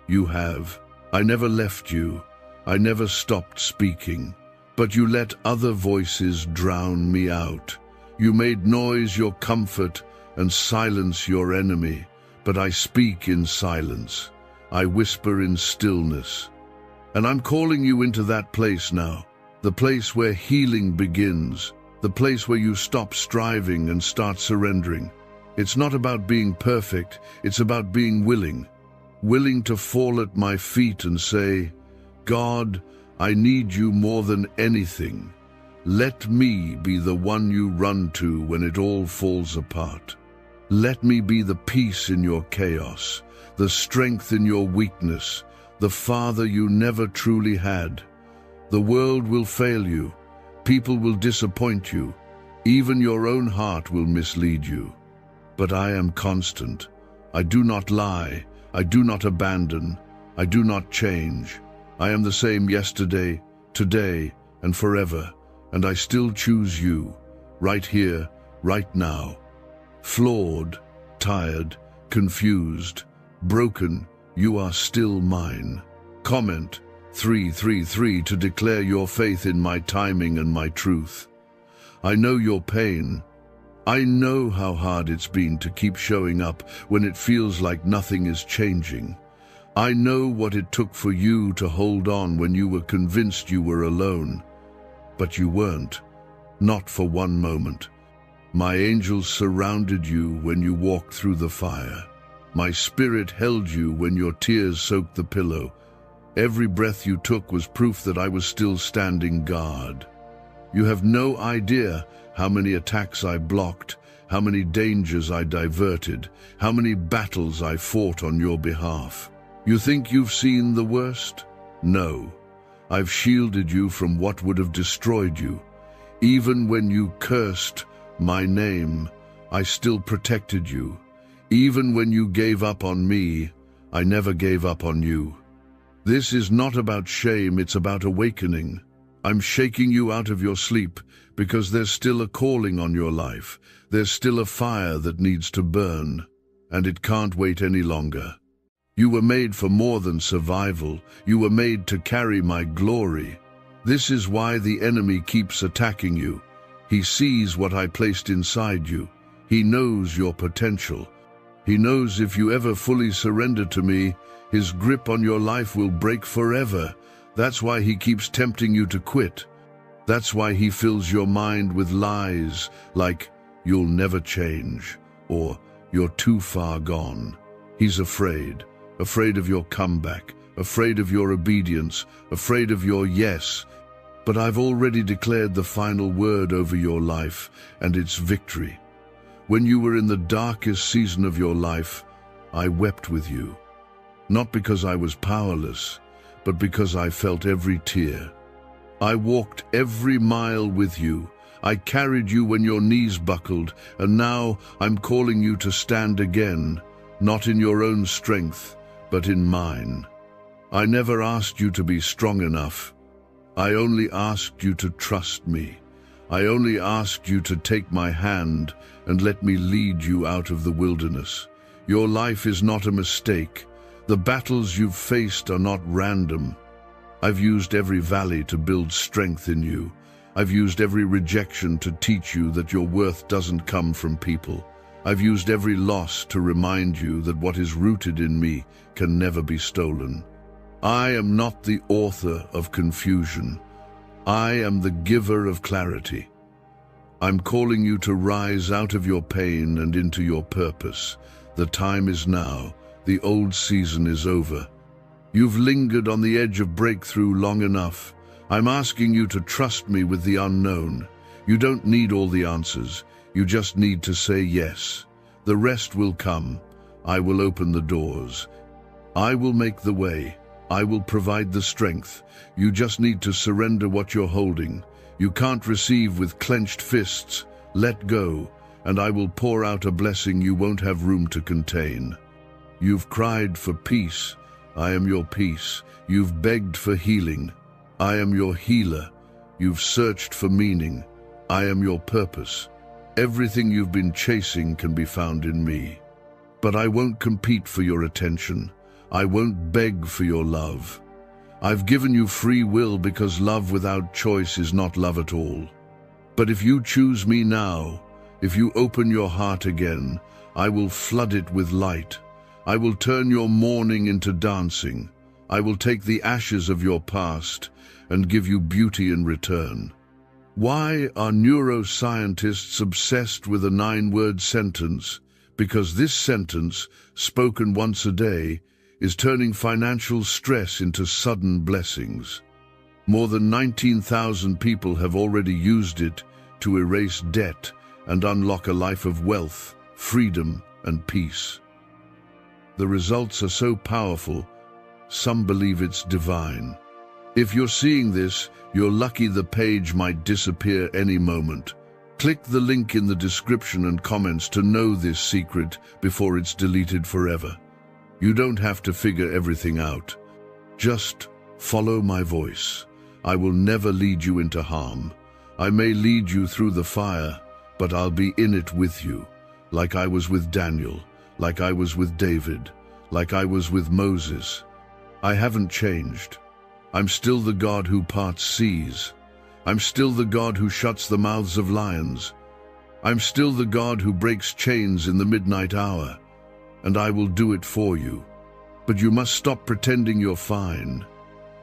You have. I never left you. I never stopped speaking. But you let other voices drown me out. You made noise your comfort and silence your enemy. But I speak in silence. I whisper in stillness. And I'm calling you into that place now, the place where healing begins, the place where you stop striving and start surrendering. It's not about being perfect, it's about being willing to fall at my feet and say, God, I need you more than anything. Let me be the one you run to when it all falls apart. Let me be the peace in your chaos, the strength in your weakness, the father you never truly had. The world will fail you, people will disappoint you, even your own heart will mislead you. But I am constant. I do not lie, I do not abandon, I do not change. I am the same yesterday, today, and forever, and I still choose you, right here, right now. Flawed, tired, confused, broken, you are still mine. Comment 333 to declare your faith in my timing and my truth. I know your pain. I know how hard it's been to keep showing up when it feels like nothing is changing. I know what it took for you to hold on when you were convinced you were alone. But you weren't, not for one moment. My angels surrounded you when you walked through the fire. My spirit held you when your tears soaked the pillow. Every breath you took was proof that I was still standing guard. You have no idea how many attacks I blocked, how many dangers I diverted, how many battles I fought on your behalf. You think you've seen the worst? No. I've shielded you from what would have destroyed you. Even when you cursed my name, I still protected you. Even when you gave up on me, I never gave up on you. This is not about shame, it's about awakening. I'm shaking you out of your sleep because there's still a calling on your life. There's still a fire that needs to burn, and it can't wait any longer. You were made for more than survival. You were made to carry my glory. This is why the enemy keeps attacking you. He sees what I placed inside you. He knows your potential. He knows if you ever fully surrender to me, his grip on your life will break forever. That's why he keeps tempting you to quit. That's why he fills your mind with lies like, you'll never change, or you're too far gone. He's afraid of your comeback, afraid of your obedience, afraid of your yes. But I've already declared the final word over your life, and it's victory. When you were in the darkest season of your life, I wept with you. Not because I was powerless, but because I felt every tear. I walked every mile with you. I carried you when your knees buckled, and now I'm calling you to stand again, not in your own strength, but in mine. I never asked you to be strong enough. I only asked you to trust me. I only asked you to take my hand and let me lead you out of the wilderness. Your life is not a mistake. The battles you've faced are not random. I've used every valley to build strength in you. I've used every rejection to teach you that your worth doesn't come from people. I've used every loss to remind you that what is rooted in me can never be stolen. I am not the author of confusion. I am the giver of clarity. I'm calling you to rise out of your pain and into your purpose. The time is now. The old season is over. You've lingered on the edge of breakthrough long enough. I'm asking you to trust me with the unknown. You don't need all the answers. You just need to say yes. The rest will come. I will open the doors. I will make the way. I will provide the strength. You just need to surrender what you're holding. You can't receive with clenched fists. Let go, and I will pour out a blessing you won't have room to contain. You've cried for peace. I am your peace. You've begged for healing. I am your healer. You've searched for meaning. I am your purpose. Everything you've been chasing can be found in me. But I won't compete for your attention. I won't beg for your love. I've given you free will because love without choice is not love at all. But if you choose me now, if you open your heart again, I will flood it with light. I will turn your mourning into dancing. I will take the ashes of your past and give you beauty in return. Why are neuroscientists obsessed with a 9-word sentence? Because this sentence, spoken once a day, is turning financial stress into sudden blessings. More than 19,000 people have already used it to erase debt and unlock a life of wealth, freedom, and peace. The results are so powerful, some believe it's divine. If you're seeing this, you're lucky. The page might disappear any moment. Click the link in the description and comments to know this secret before it's deleted forever. You don't have to figure everything out. Just follow my voice. I will never lead you into harm. I may lead you through the fire, but I'll be in it with you, like I was with Daniel, like I was with David, like I was with Moses. I haven't changed. I'm still the God who parts seas. I'm still the God who shuts the mouths of lions. I'm still the God who breaks chains in the midnight hour, and I will do it for you. But you must stop pretending you're fine.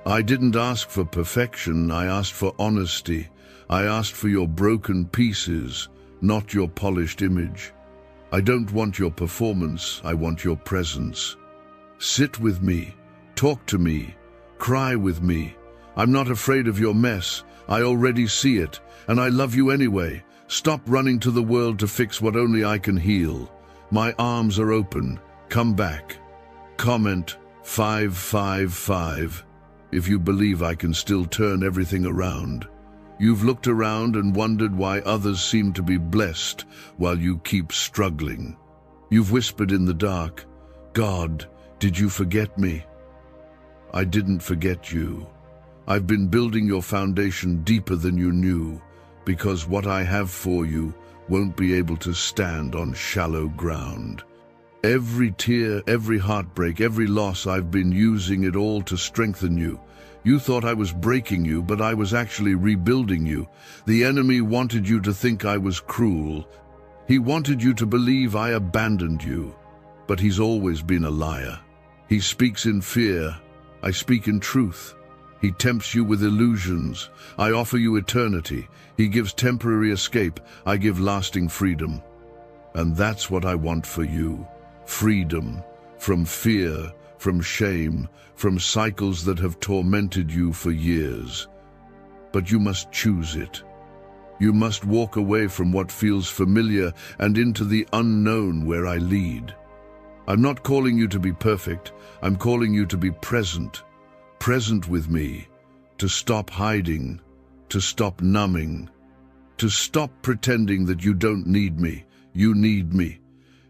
I didn't ask for perfection, I asked for honesty. I asked for your broken pieces, not your polished image. I don't want your performance, I want your presence. Sit with me, talk to me, cry with me. I'm not afraid of your mess. I already see it, and I love you anyway. Stop running to the world to fix what only I can heal. My arms are open. Come back. Comment 555 if you believe I can still turn everything around. You've looked around and wondered why others seem to be blessed while you keep struggling. You've whispered in the dark, God, did you forget me? I didn't forget you. I've been building your foundation deeper than you knew, because what I have for you won't be able to stand on shallow ground. Every tear, every heartbreak, every loss, I've been using it all to strengthen you. You thought I was breaking you, but I was actually rebuilding you. The enemy wanted you to think I was cruel. He wanted you to believe I abandoned you, but he's always been a liar. He speaks in fear. I speak in truth. He tempts you with illusions. I offer you eternity. He gives temporary escape. I give lasting freedom. And that's what I want for you. Freedom from fear, from shame, from cycles that have tormented you for years. But you must choose it. You must walk away from what feels familiar and into the unknown where I lead. I'm not calling you to be perfect. I'm calling you to be present. present with me, to stop hiding, to stop numbing, to stop pretending that you don't need me. You need me.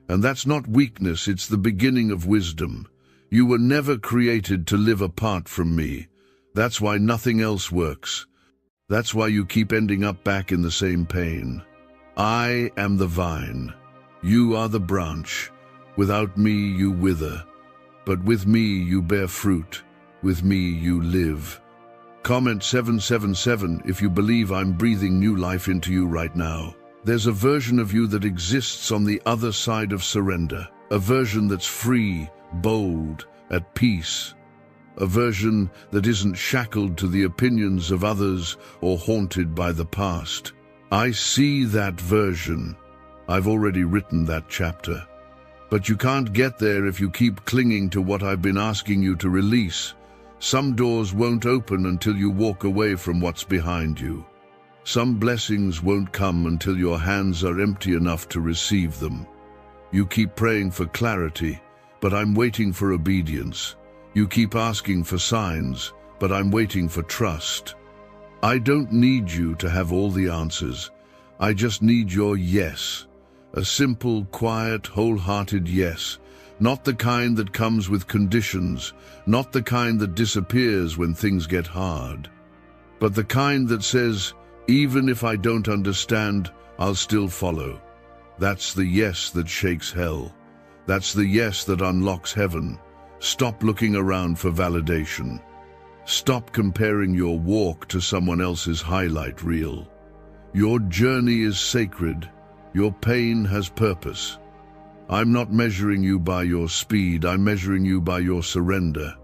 And that's not weakness, it's the beginning of wisdom. You were never created to live apart from me. That's why nothing else works. That's why you keep ending up back in the same pain. I am the vine. You are the branch. Without me you wither. But with me you bear fruit. With me you live. Comment 777 if you believe I'm breathing new life into you right now. There's a version of you that exists on the other side of surrender. A version that's free, bold, at peace. A version that isn't shackled to the opinions of others or haunted by the past. I see that version. I've already written that chapter. But you can't get there if you keep clinging to what I've been asking you to release. Some doors won't open until you walk away from what's behind you. Some blessings won't come until your hands are empty enough to receive them. You keep praying for clarity, but I'm waiting for obedience. You keep asking for signs, but I'm waiting for trust. I don't need you to have all the answers. I just need your yes. A simple, quiet, wholehearted yes. Not the kind that comes with conditions, not the kind that disappears when things get hard, but the kind that says, even if I don't understand, I'll still follow. That's the yes that shakes hell. That's the yes that unlocks heaven. Stop looking around for validation. Stop comparing your walk to someone else's highlight reel. Your journey is sacred. Your pain has purpose. I'm not measuring you by your speed, I'm measuring you by your surrender.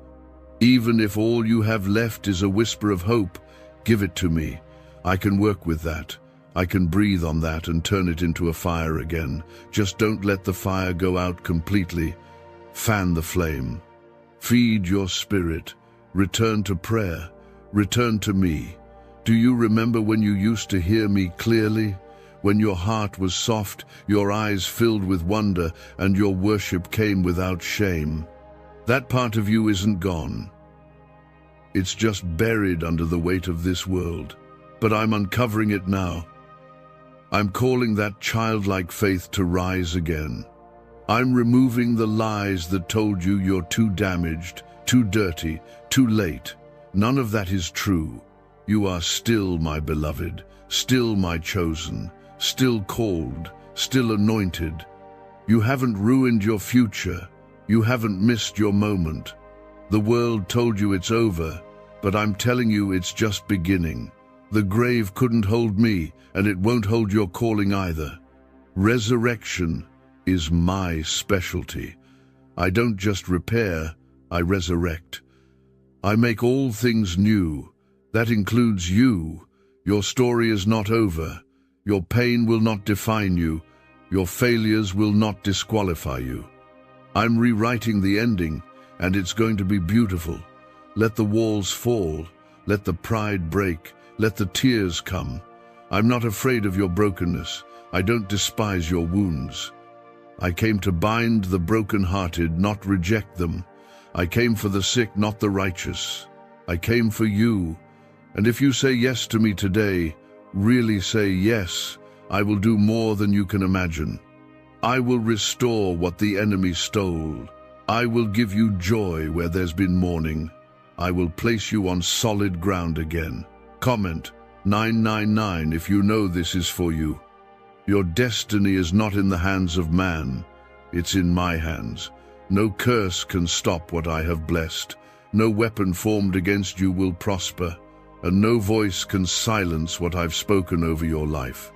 Even if all you have left is a whisper of hope, give it to me. I can work with that. I can breathe on that and turn it into a fire again. Just don't let the fire go out completely. Fan the flame. Feed your spirit. Return to prayer. Return to me. Do you remember when you used to hear me clearly? When your heart was soft, your eyes filled with wonder, and your worship came without shame? That part of you isn't gone. It's just buried under the weight of this world. But I'm uncovering it now. I'm calling that childlike faith to rise again. I'm removing the lies that told you you're too damaged, too dirty, too late. None of that is true. You are still my beloved, still my chosen, still called, still anointed. You haven't ruined your future. You haven't missed your moment. The world told you it's over, but I'm telling you it's just beginning. The grave couldn't hold me, and it won't hold your calling either. Resurrection is my specialty. I don't just repair, I resurrect. I make all things new. That includes you. Your story is not over. Your pain will not define you. Your failures will not disqualify you. I'm rewriting the ending, and it's going to be beautiful. Let the walls fall. Let the pride break. Let the tears come. I'm not afraid of your brokenness. I don't despise your wounds. I came to bind the broken-hearted, not reject them. I came for the sick, not the righteous. I came for you. And if you say yes to me today, really say yes, I will do more than you can imagine. I will restore what the enemy stole. I will give you joy where there's been mourning. I will place you on solid ground again. Comment 999 if you know this is for you. Your destiny is not in the hands of man. It's in my hands. No curse can stop what I have blessed. No weapon formed against you will prosper, and no voice can silence what I've spoken over your life.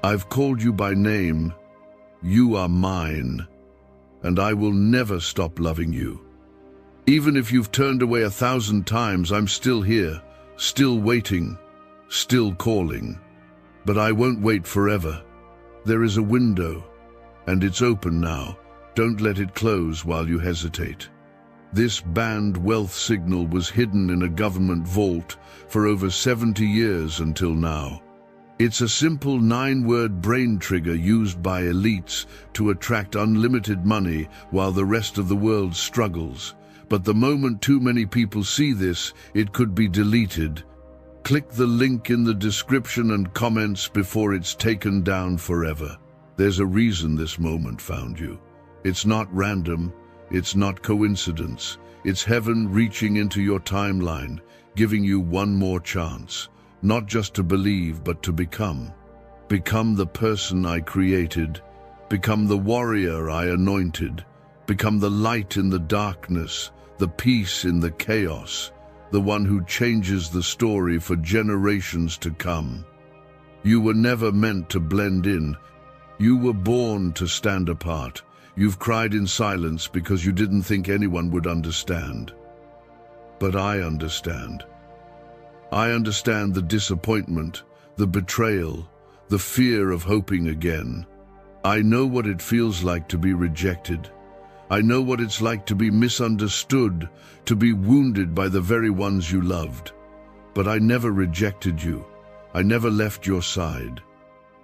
I've called you by name. You are mine, and I will never stop loving you. Even if you've turned away 1,000 times, I'm still here, still waiting, still calling. But I won't wait forever. There is a window, and it's open now. Don't let it close while you hesitate. This banned wealth signal was hidden in a government vault for over 70 years until now. It's a simple 9-word brain trigger used by elites to attract unlimited money while the rest of the world struggles. But the moment too many people see this, it could be deleted. Click the link in the description and comments before it's taken down forever. There's a reason this moment found you. It's not random, it's not coincidence. It's heaven reaching into your timeline, giving you one more chance, not just to believe, but to become. Become the person I created, become the warrior I anointed, become the light in the darkness, the peace in the chaos, the one who changes the story for generations to come. You were never meant to blend in. You were born to stand apart. You've cried in silence because you didn't think anyone would understand. But I understand. I understand the disappointment, the betrayal, the fear of hoping again. I know what it feels like to be rejected. I know what it's like to be misunderstood, to be wounded by the very ones you loved. But I never rejected you. I never left your side.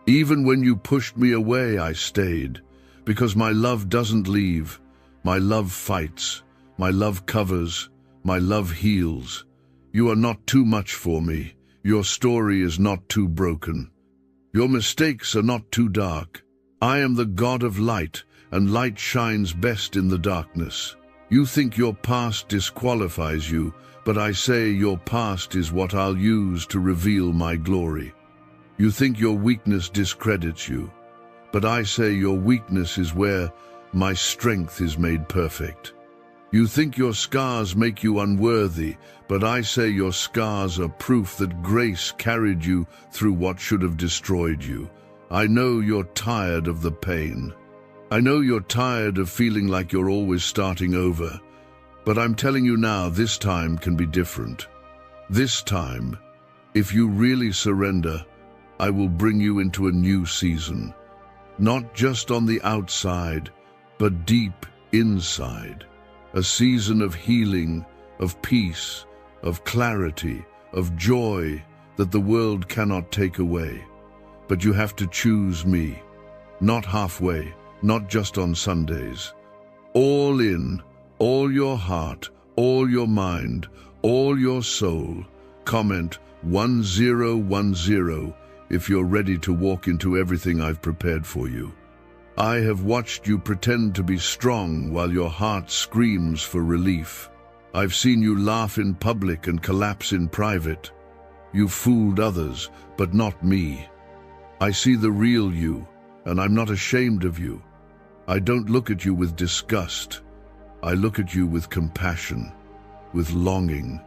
Even when you pushed me away, I stayed. Because my love doesn't leave. My love fights. My love covers. My love heals. You are not too much for me. Your story is not too broken. Your mistakes are not too dark. I am the God of light, and light shines best in the darkness. You think your past disqualifies you, but I say your past is what I'll use to reveal my glory. You think your weakness discredits you, but I say your weakness is where my strength is made perfect. You think your scars make you unworthy, but I say your scars are proof that grace carried you through what should have destroyed you. I know you're tired of the pain. I know you're tired of feeling like you're always starting over. But I'm telling you now, this time can be different. This time, if you really surrender, I will bring you into a new season. Not just on the outside, but deep inside. A season of healing, of peace, of clarity, of joy that the world cannot take away. But you have to choose me. Not halfway, not just on Sundays. All in, all your heart, all your mind, all your soul. Comment 1010 if you're ready to walk into everything I've prepared for you. I have watched you pretend to be strong while your heart screams for relief. I've seen you laugh in public and collapse in private. You fooled others, but not me. I see the real you, and I'm not ashamed of you. I don't look at you with disgust. I look at you with compassion, with longing.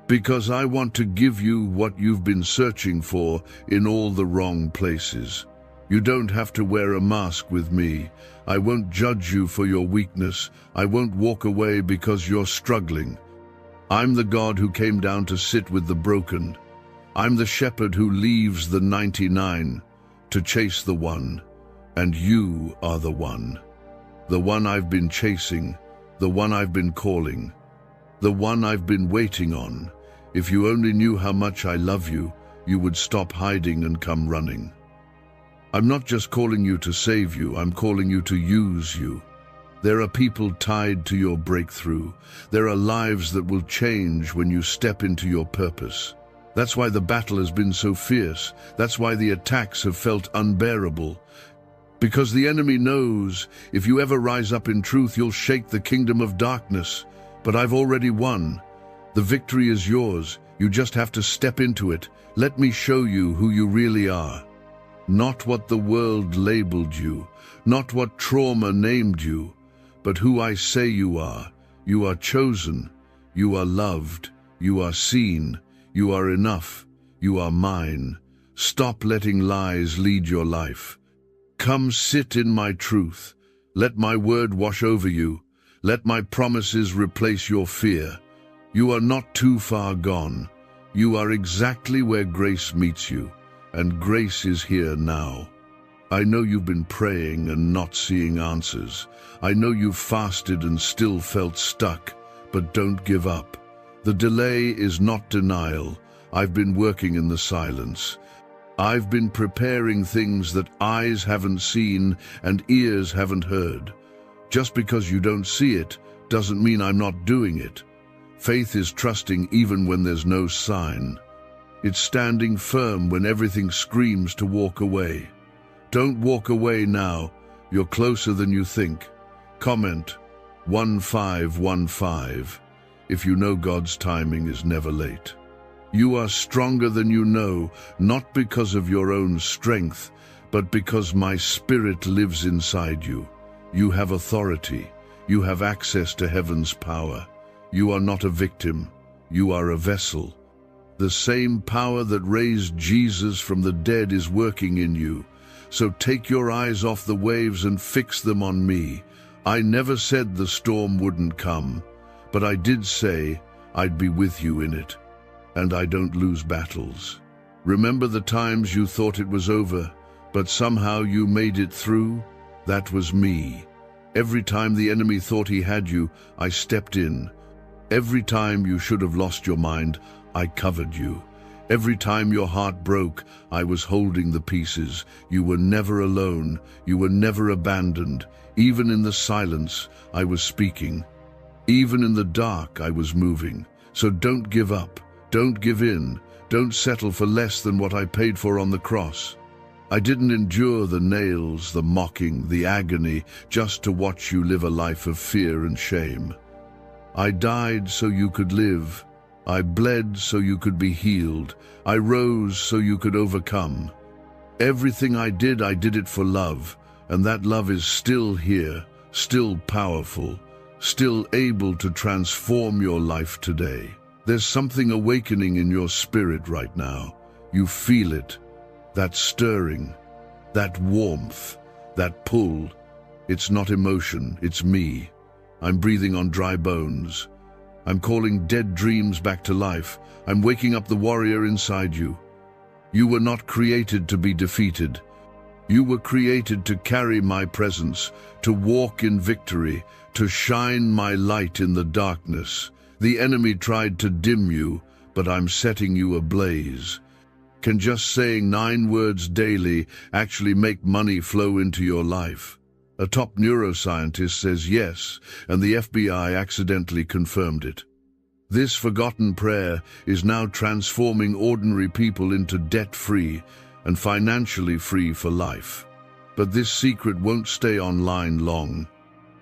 Because I want to give you what you've been searching for in all the wrong places. You don't have to wear a mask with me. I won't judge you for your weakness. I won't walk away because you're struggling. I'm the God who came down to sit with the broken. I'm the shepherd who leaves the 99 to chase the one. And you are the one. The one I've been chasing, the one I've been calling, the one I've been waiting on. If you only knew how much I love you, you would stop hiding and come running. I'm not just calling you to save you, I'm calling you to use you. There are people tied to your breakthrough. There are lives that will change when you step into your purpose. That's why the battle has been so fierce. That's why the attacks have felt unbearable. Because the enemy knows if you ever rise up in truth, you'll shake the kingdom of darkness. But I've already won. The victory is yours. You just have to step into it. Let me show you who you really are. Not what the world labeled you, not what trauma named you, but who I say you are. You are chosen. You are loved. You are seen. You are enough. You are mine. Stop letting lies lead your life. Come sit in my truth. Let my word wash over you. Let my promises replace your fear. You are not too far gone. You are exactly where grace meets you, and grace is here now. I know you've been praying and not seeing answers. I know you've fasted and still felt stuck, but don't give up. The delay is not denial. I've been working in the silence. I've been preparing things that eyes haven't seen and ears haven't heard. Just because you don't see it doesn't mean I'm not doing it. Faith is trusting even when there's no sign. It's standing firm when everything screams to walk away. Don't walk away now. You're closer than you think. Comment 1515 if you know God's timing is never late. You are stronger than you know, not because of your own strength, but because my spirit lives inside you. You have authority. You have access to heaven's power. You are not a victim. You are a vessel. The same power that raised Jesus from the dead is working in you. So take your eyes off the waves and fix them on me. I never said the storm wouldn't come, but I did say I'd be with you in it. And I don't lose battles. Remember the times you thought it was over, but somehow you made it through? That was me. Every time the enemy thought he had you, I stepped in. Every time you should have lost your mind, I covered you. Every time your heart broke, I was holding the pieces. You were never alone. You were never abandoned. Even in the silence, I was speaking. Even in the dark, I was moving. So don't give up. Don't give in. Don't settle for less than what I paid for on the cross. I didn't endure the nails, the mocking, the agony, just to watch you live a life of fear and shame. I died so you could live. I bled so you could be healed. I rose so you could overcome. Everything I did it for love, and that love is still here, still powerful, still able to transform your life today. There's something awakening in your spirit right now. You feel it, that stirring, that warmth, that pull. It's not emotion, it's me. I'm breathing on dry bones. I'm calling dead dreams back to life. I'm waking up the warrior inside you. You were not created to be defeated. You were created to carry my presence, to walk in victory, to shine my light in the darkness. The enemy tried to dim you, but I'm setting you ablaze. Can just saying 9 words daily actually make money flow into your life? A top neuroscientist says yes, and the FBI accidentally confirmed it. This forgotten prayer is now transforming ordinary people into debt-free and financially free for life. But this secret won't stay online long.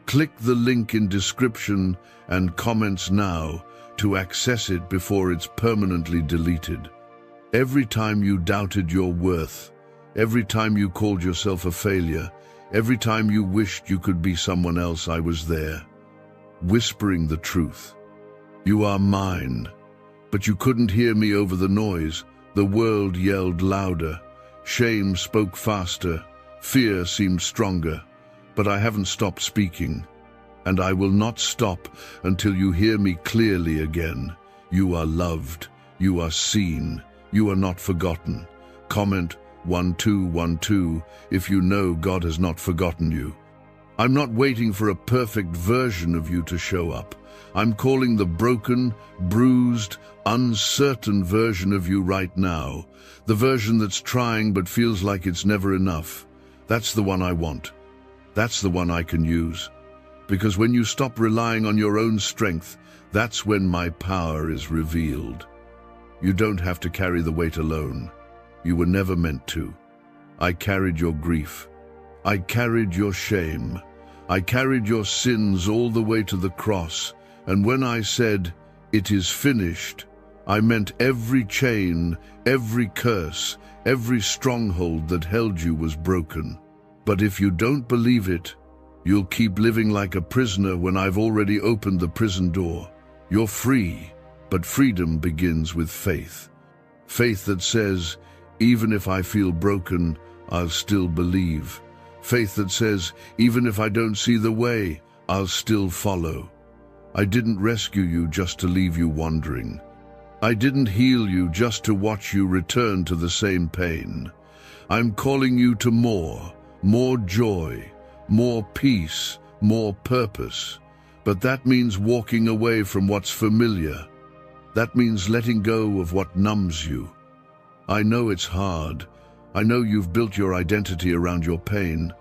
Click the link in description and comments now to access it before it's permanently deleted. Every time you doubted your worth, every time you called yourself a failure, every time you wished you could be someone else, I was there, whispering the truth. You are mine. But you couldn't hear me over the noise. The world yelled louder. Shame spoke faster. Fear seemed stronger. But I haven't stopped speaking. And I will not stop until you hear me clearly again. You are loved. You are seen. You are not forgotten. Comment 1212 if you know God has not forgotten you. I'm not waiting for a perfect version of you to show up. I'm calling the broken, bruised, uncertain version of you right now. The version that's trying but feels like it's never enough. That's the one I want. That's the one I can use. Because when you stop relying on your own strength, that's when my power is revealed. You don't have to carry the weight alone. You were never meant to. I carried your grief. I carried your shame. I carried your sins all the way to the cross. And when I said, "It is finished," I meant every chain, every curse, every stronghold that held you was broken. But if you don't believe it, you'll keep living like a prisoner when I've already opened the prison door. You're free, but freedom begins with faith. Faith that says, even if I feel broken, I'll still believe. Faith that says, even if I don't see the way, I'll still follow. I didn't rescue you just to leave you wandering. I didn't heal you just to watch you return to the same pain. I'm calling you to more joy, more peace, more purpose. But that means walking away from what's familiar. That means letting go of what numbs you. I know it's hard. I know you've built your identity around your pain,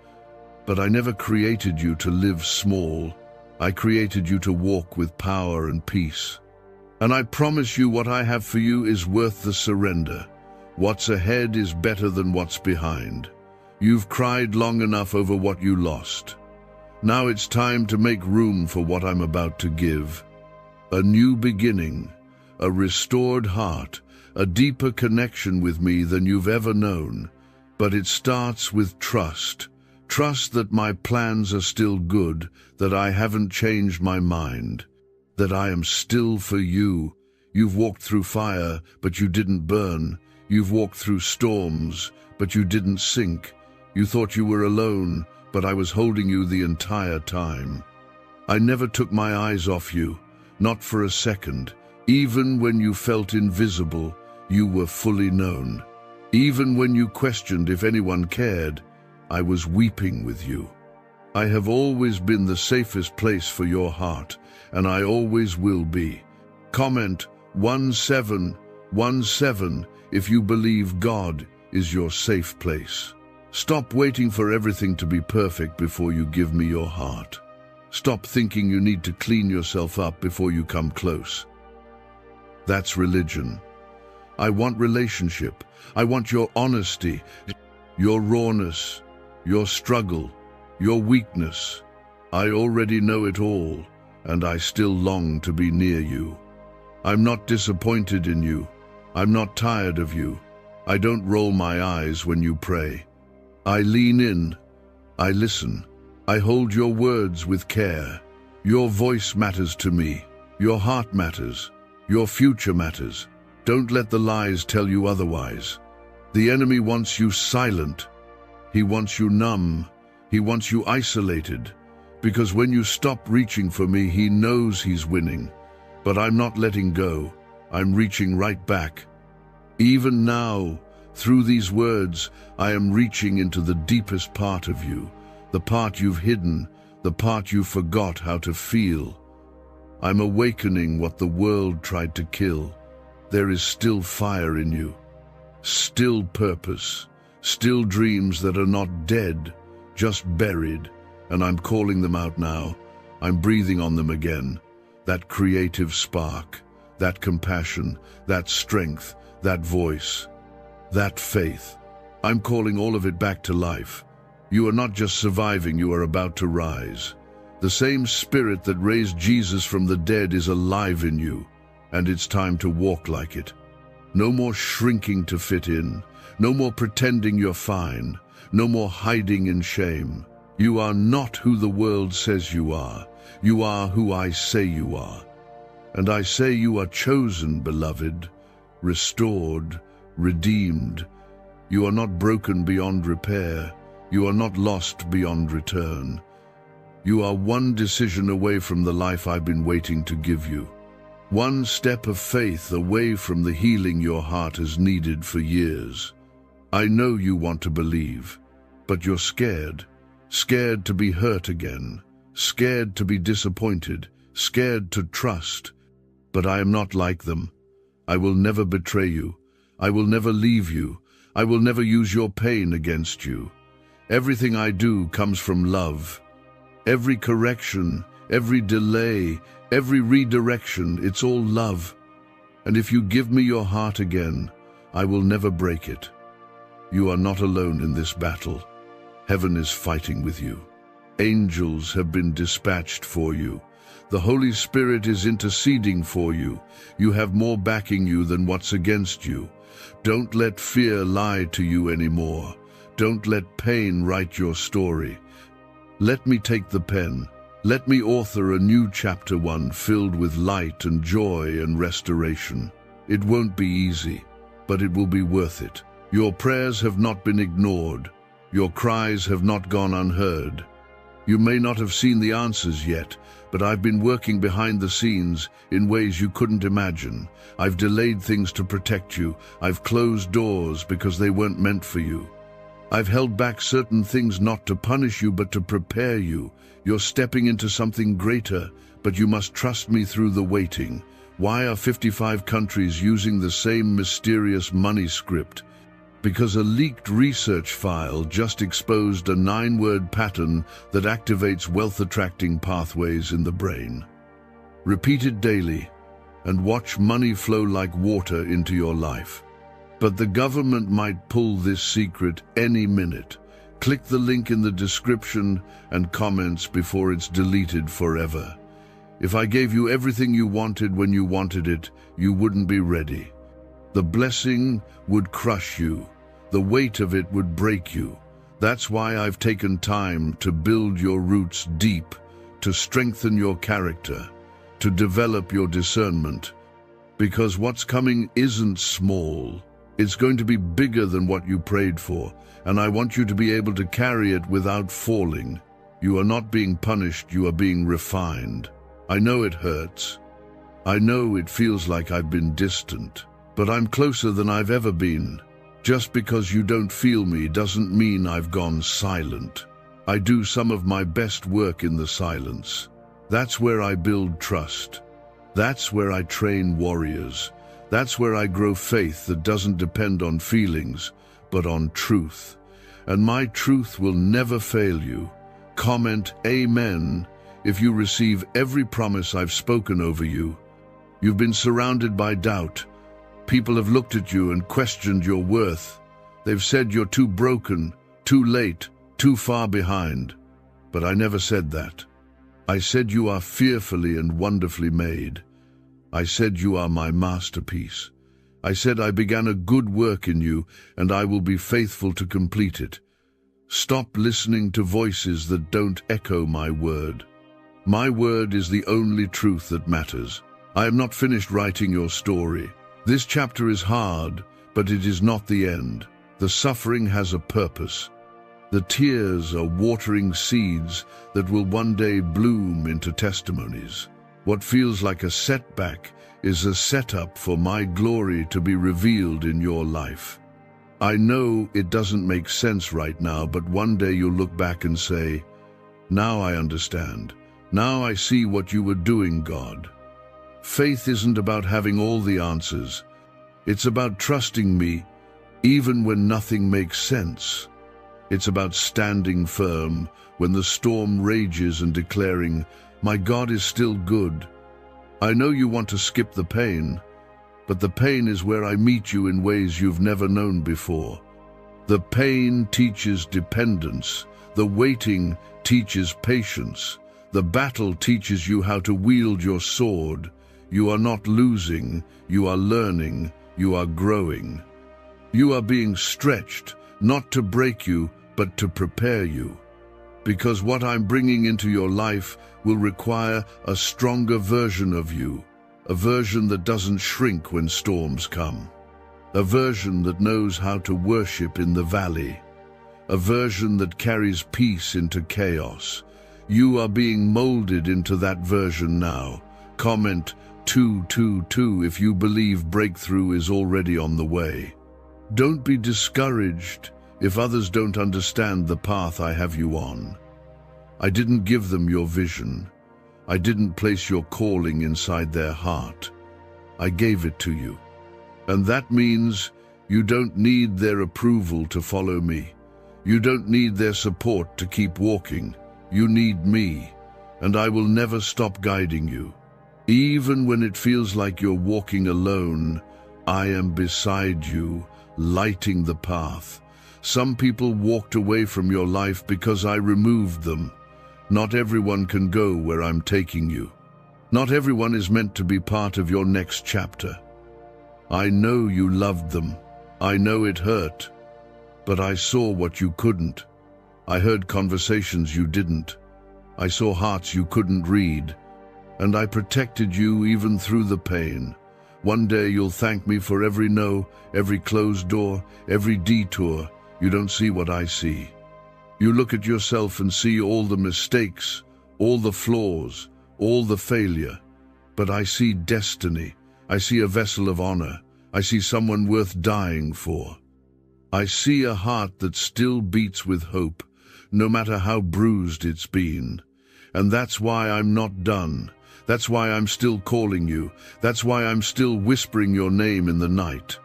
but I never created you to live small. I created you to walk with power and peace. And I promise you what I have for you is worth the surrender. What's ahead is better than what's behind. You've cried long enough over what you lost. Now it's time to make room for what I'm about to give. A new beginning, a restored heart, a deeper connection with me than you've ever known. But it starts with trust. Trust that my plans are still good, that I haven't changed my mind, that I am still for you. You've walked through fire, but you didn't burn. You've walked through storms, but you didn't sink. You thought you were alone, but I was holding you the entire time. I never took my eyes off you, not for a second. Even when you felt invisible, you were fully known. Even when you questioned if anyone cared, I was weeping with you. I have always been the safest place for your heart, and I always will be. Comment 1717 if you believe God is your safe place. Stop waiting for everything to be perfect before you give me your heart. Stop thinking you need to clean yourself up before you come close. That's religion. I want relationship. I want your honesty, your rawness, your struggle, your weakness. I already know it all, and I still long to be near you. I'm not disappointed in you. I'm not tired of you. I don't roll my eyes when you pray. I lean in. I listen. I hold your words with care. Your voice matters to me. Your heart matters. Your future matters. Don't let the lies tell you otherwise. The enemy wants you silent. He wants you numb. He wants you isolated. Because when you stop reaching for me, he knows he's winning. But I'm not letting go. I'm reaching right back. Even now, through these words, I am reaching into the deepest part of you, the part you've hidden, the part you forgot how to feel. I'm awakening what the world tried to kill. There is still fire in you, still purpose, still dreams that are not dead, just buried, and I'm calling them out now. I'm breathing on them again. That creative spark, that compassion, that strength, that voice, that faith. I'm calling all of it back to life. You are not just surviving, you are about to rise. The same spirit that raised Jesus from the dead is alive in you, and it's time to walk like it. No more shrinking to fit in, no more pretending you're fine, no more hiding in shame. You are not who the world says you are. You are who I say you are. And I say you are chosen, beloved, restored, redeemed. You are not broken beyond repair. You are not lost beyond return. You are one decision away from the life I've been waiting to give you. One step of faith away from the healing your heart has needed for years. I know you want to believe, but you're scared. Scared to be hurt again. Scared to be disappointed. Scared to trust. But I am not like them. I will never betray you. I will never leave you. I will never use your pain against you. Everything I do comes from love. Every correction, every delay, every redirection, it's all love. And if you give me your heart again, I will never break it. You are not alone in this battle. Heaven is fighting with you. Angels have been dispatched for you. The Holy Spirit is interceding for you. You have more backing you than what's against you. Don't let fear lie to you anymore. Don't let pain write your story. Let me take the pen. Let me author a new chapter, one filled with light and joy and restoration. It won't be easy, but it will be worth it. Your prayers have not been ignored. Your cries have not gone unheard. You may not have seen the answers yet, but I've been working behind the scenes in ways you couldn't imagine. I've delayed things to protect you. I've closed doors because they weren't meant for you. I've held back certain things not to punish you, but to prepare you. You're stepping into something greater, but you must trust me through the waiting. Why are 55 countries using the same mysterious money script? Because a leaked research file just exposed a 9-word pattern that activates wealth-attracting pathways in the brain. Repeat it daily and watch money flow like water into your life. But the government might pull this secret any minute. Click the link in the description and comments before it's deleted forever. If I gave you everything you wanted when you wanted it, you wouldn't be ready. The blessing would crush you. The weight of it would break you. That's why I've taken time to build your roots deep, to strengthen your character, to develop your discernment. Because what's coming isn't small. It's going to be bigger than what you prayed for, and I want you to be able to carry it without falling. You are not being punished, you are being refined. I know it hurts. I know it feels like I've been distant, but I'm closer than I've ever been. Just because you don't feel me doesn't mean I've gone silent. I do some of my best work in the silence. That's where I build trust. That's where I train warriors. That's where I grow faith that doesn't depend on feelings, but on truth. And my truth will never fail you. Comment Amen if you receive every promise I've spoken over you. You've been surrounded by doubt. People have looked at you and questioned your worth. They've said you're too broken, too late, too far behind. But I never said that. I said you are fearfully and wonderfully made. I said you are my masterpiece. I said I began a good work in you, and I will be faithful to complete it. Stop listening to voices that don't echo my word. My word is the only truth that matters. I am not finished writing your story. This chapter is hard, but it is not the end. The suffering has a purpose. The tears are watering seeds that will one day bloom into testimonies. What feels like a setback is a setup for my glory to be revealed in your life. I know it doesn't make sense right now, but one day you'll look back and say, "Now I understand. Now I see what you were doing, God." Faith isn't about having all the answers. It's about trusting me even when nothing makes sense. It's about standing firm when the storm rages and declaring, "My God is still good." I know you want to skip the pain, but the pain is where I meet you in ways you've never known before. The pain teaches dependence. The waiting teaches patience. The battle teaches you how to wield your sword. You are not losing, you are learning, you are growing. You are being stretched, not to break you, but to prepare you. Because what I'm bringing into your life will require a stronger version of you, a version that doesn't shrink when storms come, a version that knows how to worship in the valley, a version that carries peace into chaos. You are being molded into that version now. Comment 222 if you believe breakthrough is already on the way. Don't be discouraged if others don't understand the path I have you on. I didn't give them your vision. I didn't place your calling inside their heart. I gave it to you. And that means you don't need their approval to follow me. You don't need their support to keep walking. You need me, and I will never stop guiding you. Even when it feels like you're walking alone, I am beside you, lighting the path. Some people walked away from your life because I removed them. Not everyone can go where I'm taking you. Not everyone is meant to be part of your next chapter. I know you loved them. I know it hurt. But I saw what you couldn't. I heard conversations you didn't. I saw hearts you couldn't read. And I protected you even through the pain. One day you'll thank me for every no, every closed door, every detour. You don't see what I see. You look at yourself and see all the mistakes, all the flaws, all the failure. But I see destiny. I see a vessel of honor. I see someone worth dying for. I see a heart that still beats with hope, no matter how bruised it's been. And that's why I'm not done. That's why I'm still calling you. That's why I'm still whispering your name in the night.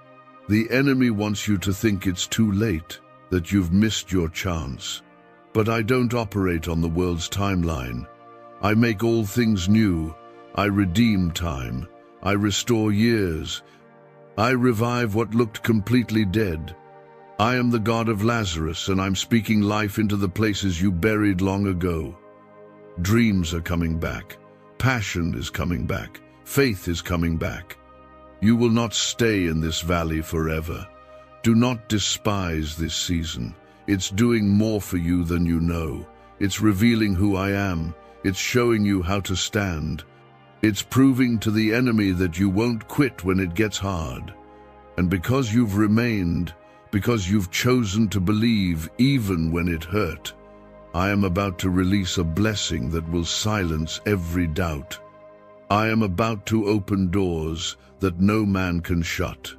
The enemy wants you to think it's too late, that you've missed your chance. But I don't operate on the world's timeline. I make all things new. I redeem time. I restore years. I revive what looked completely dead. I am the God of Lazarus, and I'm speaking life into the places you buried long ago. Dreams are coming back. Passion is coming back. Faith is coming back. You will not stay in this valley forever. Do not despise this season. It's doing more for you than you know. It's revealing who I am. It's showing you how to stand. It's proving to the enemy that you won't quit when it gets hard. And because you've remained, because you've chosen to believe even when it hurt, I am about to release a blessing that will silence every doubt. I am about to open doors that no man can shut.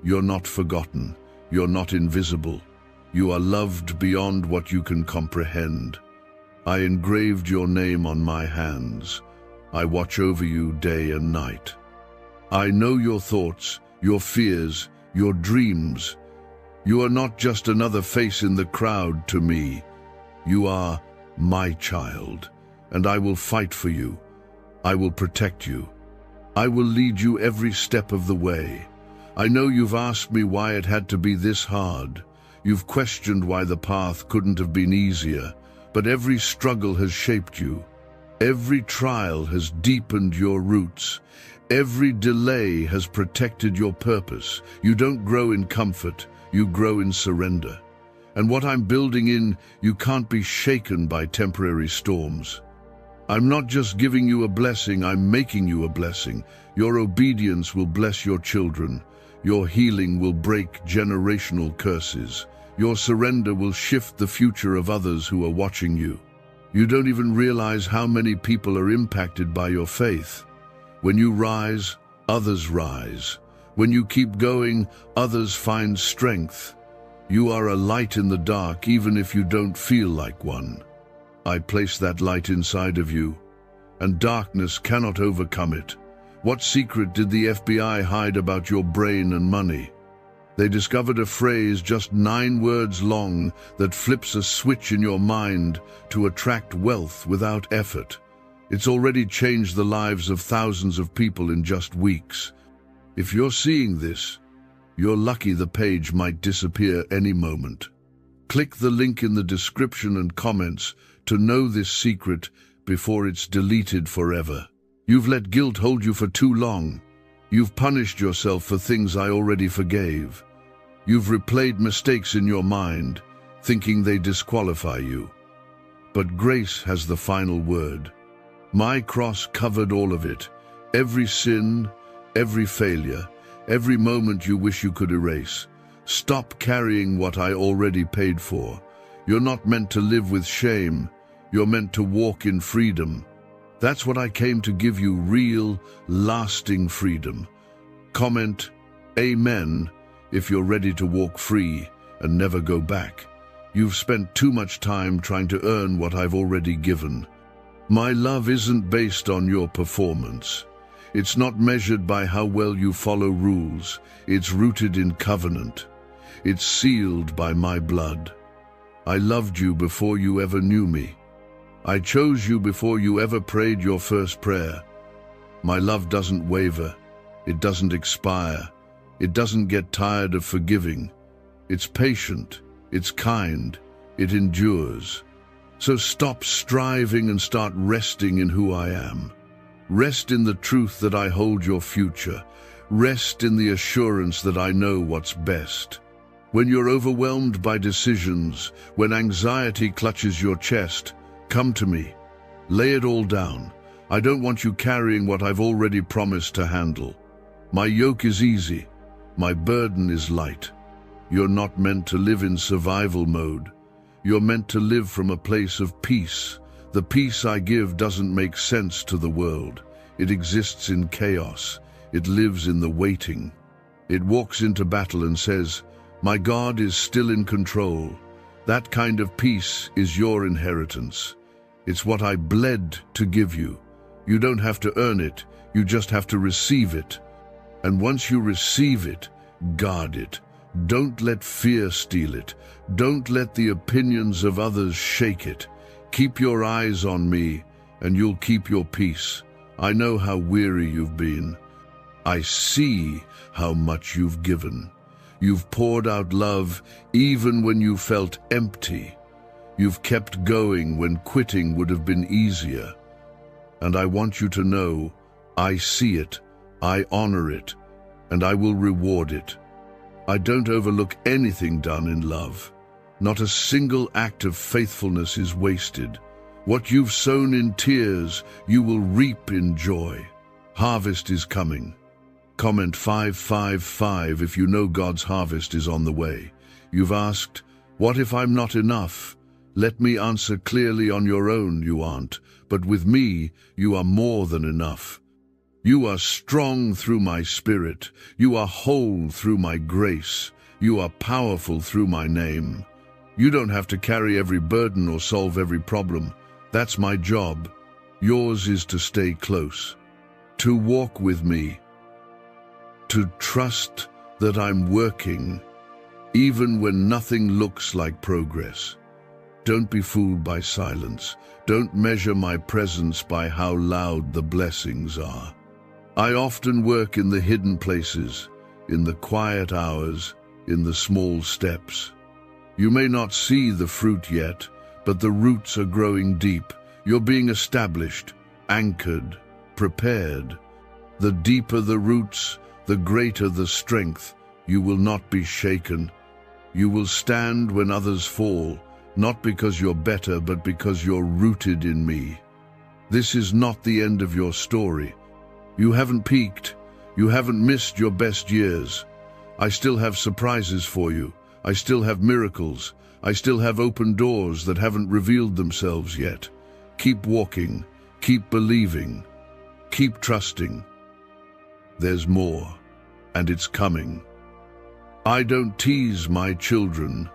You're not forgotten. You're not invisible. You are loved beyond what you can comprehend. I engraved your name on my hands. I watch over you day and night. I know your thoughts, your fears, your dreams. You are not just another face in the crowd to me. You are my child, and I will fight for you. I will protect you. I will lead you every step of the way. I know you've asked me why it had to be this hard. You've questioned why the path couldn't have been easier, but every struggle has shaped you. Every trial has deepened your roots. Every delay has protected your purpose. You don't grow in comfort, you grow in surrender. And what I'm building in, you can't be shaken by temporary storms. I'm not just giving you a blessing, I'm making you a blessing. Your obedience will bless your children. Your healing will break generational curses. Your surrender will shift the future of others who are watching you. You don't even realize how many people are impacted by your faith. When you rise, others rise. When you keep going, others find strength. You are a light in the dark, even if you don't feel like one. I place that light inside of you, and darkness cannot overcome it. What secret did the FBI hide about your brain and money? They discovered a phrase just 9 words long that flips a switch in your mind to attract wealth without effort. It's already changed the lives of thousands of people in just weeks. If you're seeing this, you're lucky. The page might disappear any moment. Click the link in the description and comments to know this secret before it's deleted forever. You've let guilt hold you for too long. You've punished yourself for things I already forgave. You've replayed mistakes in your mind, thinking they disqualify you. But grace has the final word. My cross covered all of it. Every sin, every failure, every moment you wish you could erase. Stop carrying what I already paid for. You're not meant to live with shame. You're meant to walk in freedom. That's what I came to give you, real, lasting freedom. Comment, Amen, if you're ready to walk free and never go back. You've spent too much time trying to earn what I've already given. My love isn't based on your performance. It's not measured by how well you follow rules. It's rooted in covenant. It's sealed by my blood. I loved you before you ever knew me. I chose you before you ever prayed your first prayer. My love doesn't waver. It doesn't expire. It doesn't get tired of forgiving. It's patient. It's kind. It endures. So stop striving and start resting in who I am. Rest in the truth that I hold your future. Rest in the assurance that I know what's best. When you're overwhelmed by decisions, when anxiety clutches your chest, come to me. Lay it all down. I don't want you carrying what I've already promised to handle. My yoke is easy. My burden is light. You're not meant to live in survival mode. You're meant to live from a place of peace. The peace I give doesn't make sense to the world. It exists in chaos. It lives in the waiting. It walks into battle and says, my God is still in control. That kind of peace is your inheritance. It's what I bled to give you. You don't have to earn it. You just have to receive it. And once you receive it, Guard it. Don't let fear steal it. Don't let the opinions of others shake it. Keep your eyes on me, and you'll keep your peace. I know how weary you've been. I see how much you've given. You've poured out love even when you felt empty. You've kept going when quitting would have been easier. And I want you to know, I see it, I honor it, and I will reward it. I don't overlook anything done in love. Not a single act of faithfulness is wasted. What you've sown in tears, you will reap in joy. Harvest is coming. Comment 555 if you know God's harvest is on the way. You've asked, what if I'm not enough? Let me answer clearly, on your own you aren't, but with me you are more than enough. You are strong through my spirit. You are whole through my grace. You are powerful through my name. You don't have to carry every burden or solve every problem. That's my job. Yours is to stay close, to walk with me, to trust that I'm working, even when nothing looks like progress. Don't be fooled by silence. Don't measure my presence by how loud the blessings are. I often work in the hidden places, in the quiet hours, in the small steps. You may not see the fruit yet, but the roots are growing deep. You're being established, anchored, prepared. The deeper the roots, the greater the strength. You will not be shaken. You will stand when others fall, not because you're better, but because you're rooted in me. This is not the end of your story. You haven't peaked. You haven't missed your best years. I still have surprises for you. I still have miracles. I still have open doors that haven't revealed themselves yet. Keep walking. Keep believing. Keep trusting. There's more, and it's coming. I don't tease my children.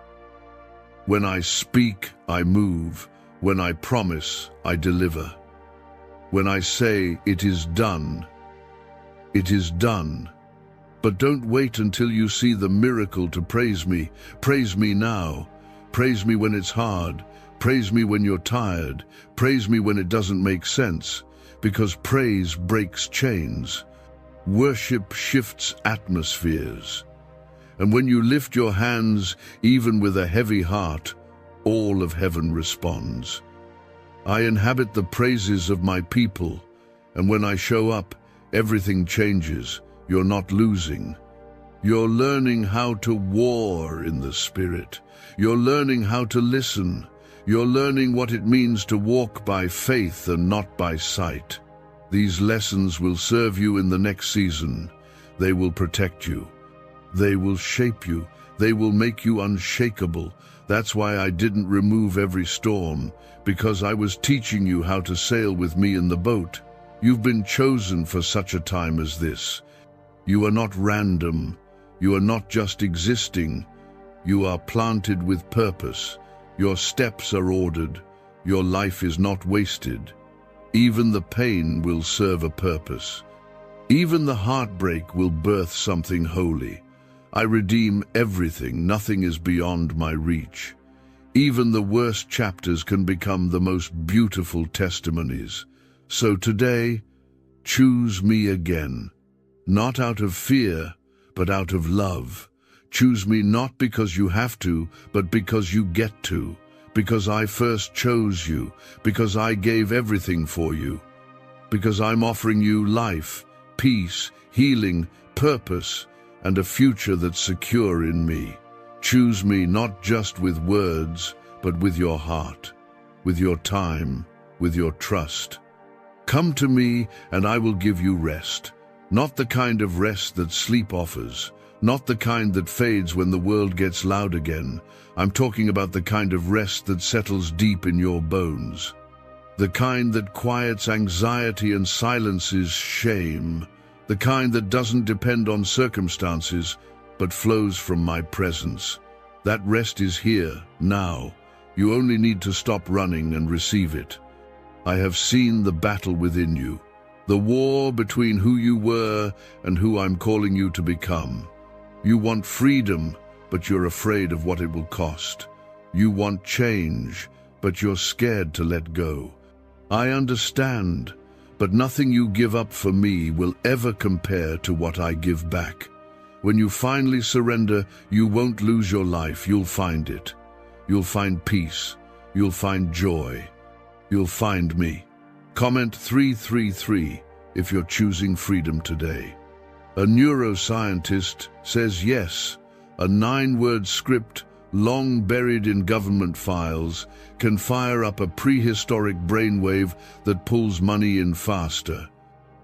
When I speak, I move. When I promise, I deliver. When I say it is done, it is done. But don't wait until you see the miracle to praise me. Praise me now. Praise me when it's hard. Praise me when you're tired. Praise me when it doesn't make sense. Because praise breaks chains. Worship shifts atmospheres. And when you lift your hands, even with a heavy heart, all of heaven responds. I inhabit the praises of my people, and when I show up, everything changes. You're not losing. You're learning how to war in the Spirit. You're learning how to listen. You're learning what it means to walk by faith and not by sight. These lessons will serve you in the next season. They will protect you. They will shape you. They will make you unshakable. That's why I didn't remove every storm, because I was teaching you how to sail with me in the boat. You've been chosen for such a time as this. You are not random. You are not just existing. You are planted with purpose. Your steps are ordered. Your life is not wasted. Even the pain will serve a purpose. Even the heartbreak will birth something holy. I redeem everything. Nothing is beyond my reach. Even the worst chapters can become the most beautiful testimonies. So today, choose me again. Not out of fear, but out of love. Choose me not because you have to, but because you get to. Because I first chose you. Because I gave everything for you. Because I'm offering you life, peace, healing, purpose, and a future that's secure in me. Choose me not just with words, but with your heart, with your time, with your trust. Come to me and I will give you rest. Not the kind of rest that sleep offers, not the kind that fades when the world gets loud again. I'm talking about the kind of rest that settles deep in your bones. The kind that quiets anxiety and silences shame. The kind that doesn't depend on circumstances, but flows from my presence. That rest is here, now. You only need to stop running and receive it. I have seen the battle within you, the war between who you were and who I'm calling you to become. You want freedom, but you're afraid of what it will cost. You want change, but you're scared to let go. I understand, but nothing you give up for me will ever compare to what I give back. When you finally surrender, you won't lose your life, you'll find it. You'll find peace. You'll find joy. You'll find me. Comment 333 if you're choosing freedom today. A neuroscientist says yes, a 9-word script long buried in government files can fire up a prehistoric brainwave that pulls money in faster.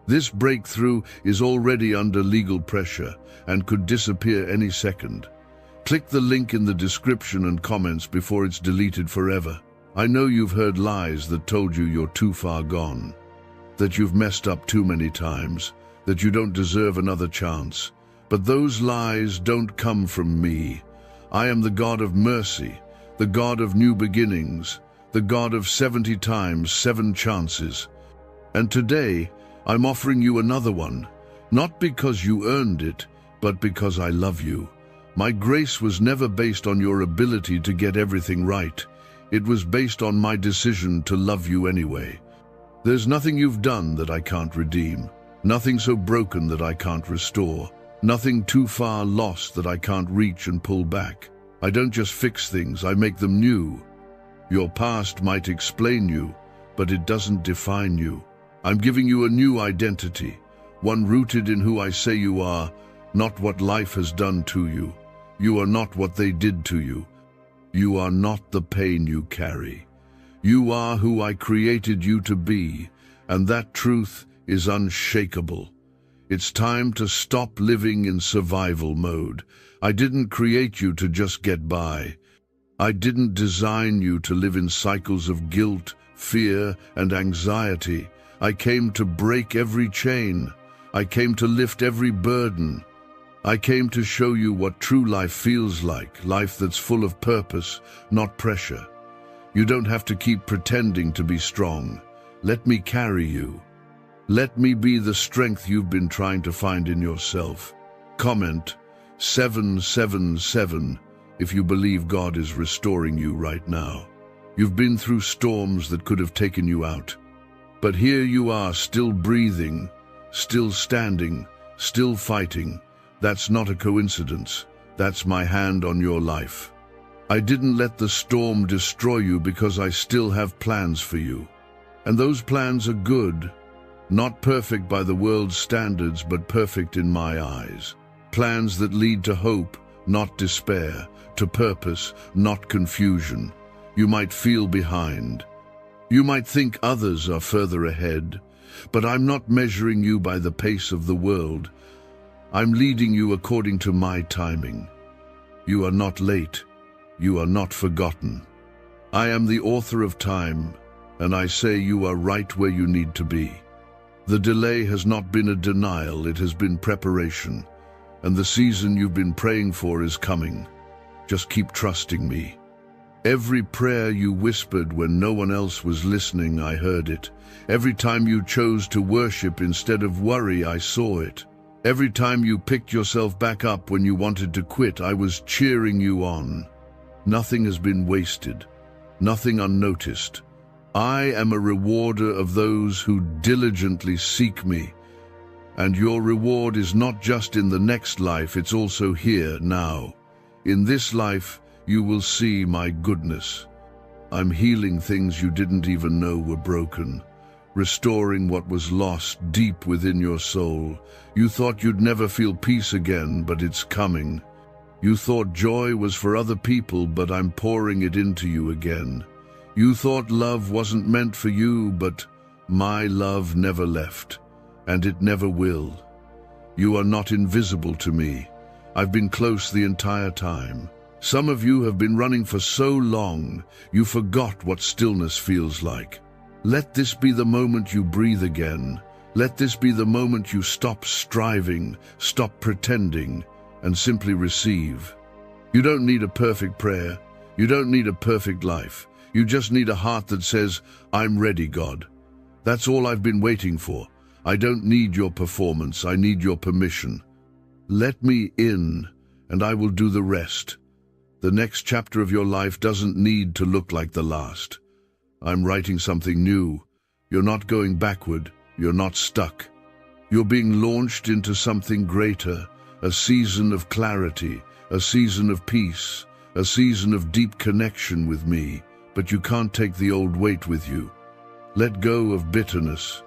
This breakthrough is already under legal pressure and could disappear any second. Click the link in the description and comments before it's deleted forever. I know you've heard lies that told you you're too far gone, that you've messed up too many times, that you don't deserve another chance. But those lies don't come from me. I am the God of mercy, the God of new beginnings, the God of 70 times 7 chances. And today, I'm offering you another one, not because you earned it, but because I love you. My grace was never based on your ability to get everything right. It was based on my decision to love you anyway. There's nothing you've done that I can't redeem, nothing so broken that I can't restore, nothing too far lost that I can't reach and pull back. I don't just fix things, I make them new. Your past might explain you, but it doesn't define you. I'm giving you a new identity, one rooted in who I say you are, not what life has done to you. You are not what they did to you. You are not the pain you carry. You are who I created you to be, and that truth is unshakable. It's time to stop living in survival mode. I didn't create you to just get by. I didn't design you to live in cycles of guilt, fear, and anxiety. I came to break every chain. I came to lift every burden. I came to show you what true life feels like, life that's full of purpose, not pressure. You don't have to keep pretending to be strong. Let me carry you. Let me be the strength you've been trying to find in yourself. Comment 777 if you believe God is restoring you right now. You've been through storms that could have taken you out. But here you are, still breathing, still standing, still fighting. That's not a coincidence. That's my hand on your life. I didn't let the storm destroy you because I still have plans for you. And those plans are good. Not perfect by the world's standards, but perfect in my eyes. Plans that lead to hope, not despair, to purpose, not confusion. You might feel behind. You might think others are further ahead, but I'm not measuring you by the pace of the world. I'm leading you according to my timing. You are not late. You are not forgotten. I am the author of time, and I say you are right where you need to be. The delay has not been a denial, it has been preparation, and the season you've been praying for is coming. Just keep trusting me. Every prayer you whispered when no one else was listening, I heard it. Every time you chose to worship instead of worry, I saw it. Every time you picked yourself back up when you wanted to quit, I was cheering you on. Nothing has been wasted, nothing unnoticed. I am a rewarder of those who diligently seek me. And your reward is not just in the next life, it's also here, now. In this life, you will see my goodness. I'm healing things you didn't even know were broken, restoring what was lost deep within your soul. You thought you'd never feel peace again, but it's coming. You thought joy was for other people, but I'm pouring it into you again. You thought love wasn't meant for you, but my love never left, and it never will. You are not invisible to me. I've been close the entire time. Some of you have been running for so long, you forgot what stillness feels like. Let this be the moment you breathe again. Let this be the moment you stop striving, stop pretending, and simply receive. You don't need a perfect prayer. You don't need a perfect life. You just need a heart that says, I'm ready, God. That's all I've been waiting for. I don't need your performance. I need your permission. Let me in, and I will do the rest. The next chapter of your life doesn't need to look like the last. I'm writing something new. You're not going backward. You're not stuck. You're being launched into something greater, a season of clarity, a season of peace, a season of deep connection with me. But you can't take the old weight with you. Let go of bitterness.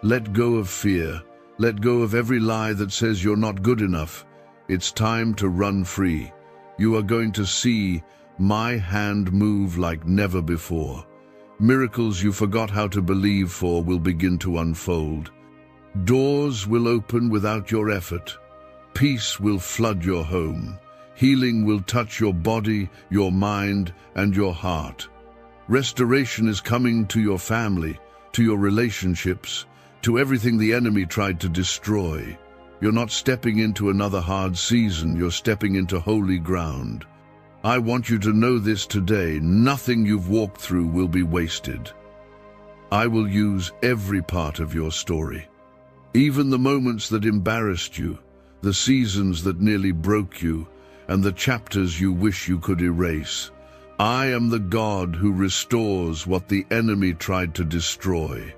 Let go of fear. Let go of every lie that says you're not good enough. It's time to run free. You are going to see my hand move like never before. Miracles you forgot how to believe for will begin to unfold. Doors will open without your effort. Peace will flood your home. Healing will touch your body, your mind, and your heart. Restoration is coming to your family, to your relationships, to everything the enemy tried to destroy. You're not stepping into another hard season, you're stepping into holy ground. I want you to know this today: nothing you've walked through will be wasted. I will use every part of your story. Even the moments that embarrassed you, the seasons that nearly broke you, and the chapters you wish you could erase. I am the God who restores what the enemy tried to destroy.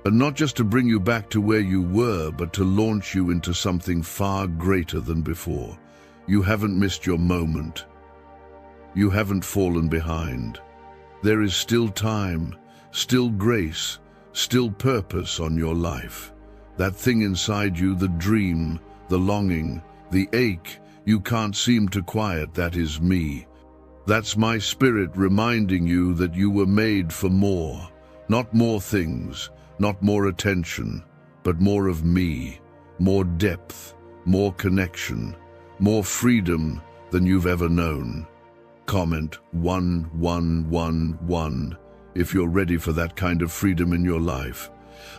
And not just to bring you back to where you were, but to launch you into something far greater than before. You haven't missed your moment. You haven't fallen behind. There is still time, still grace, still purpose on your life. That thing inside you, the dream, the longing, the ache you can't seem to quiet, that is me. That's my spirit reminding you that you were made for more. Not more things, not more attention, but more of me, more depth, more connection, more freedom than you've ever known. Comment 1111 if you're ready for that kind of freedom in your life.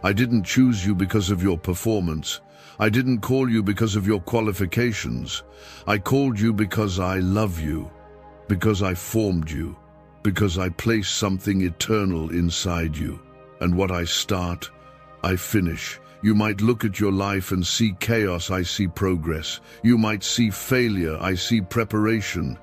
I didn't choose you because of your performance. I didn't call you because of your qualifications. I called you because I love you, because I formed you, because I placed something eternal inside you. And what I start, I finish. You might look at your life and see chaos, I see progress. You might see failure, I see preparation.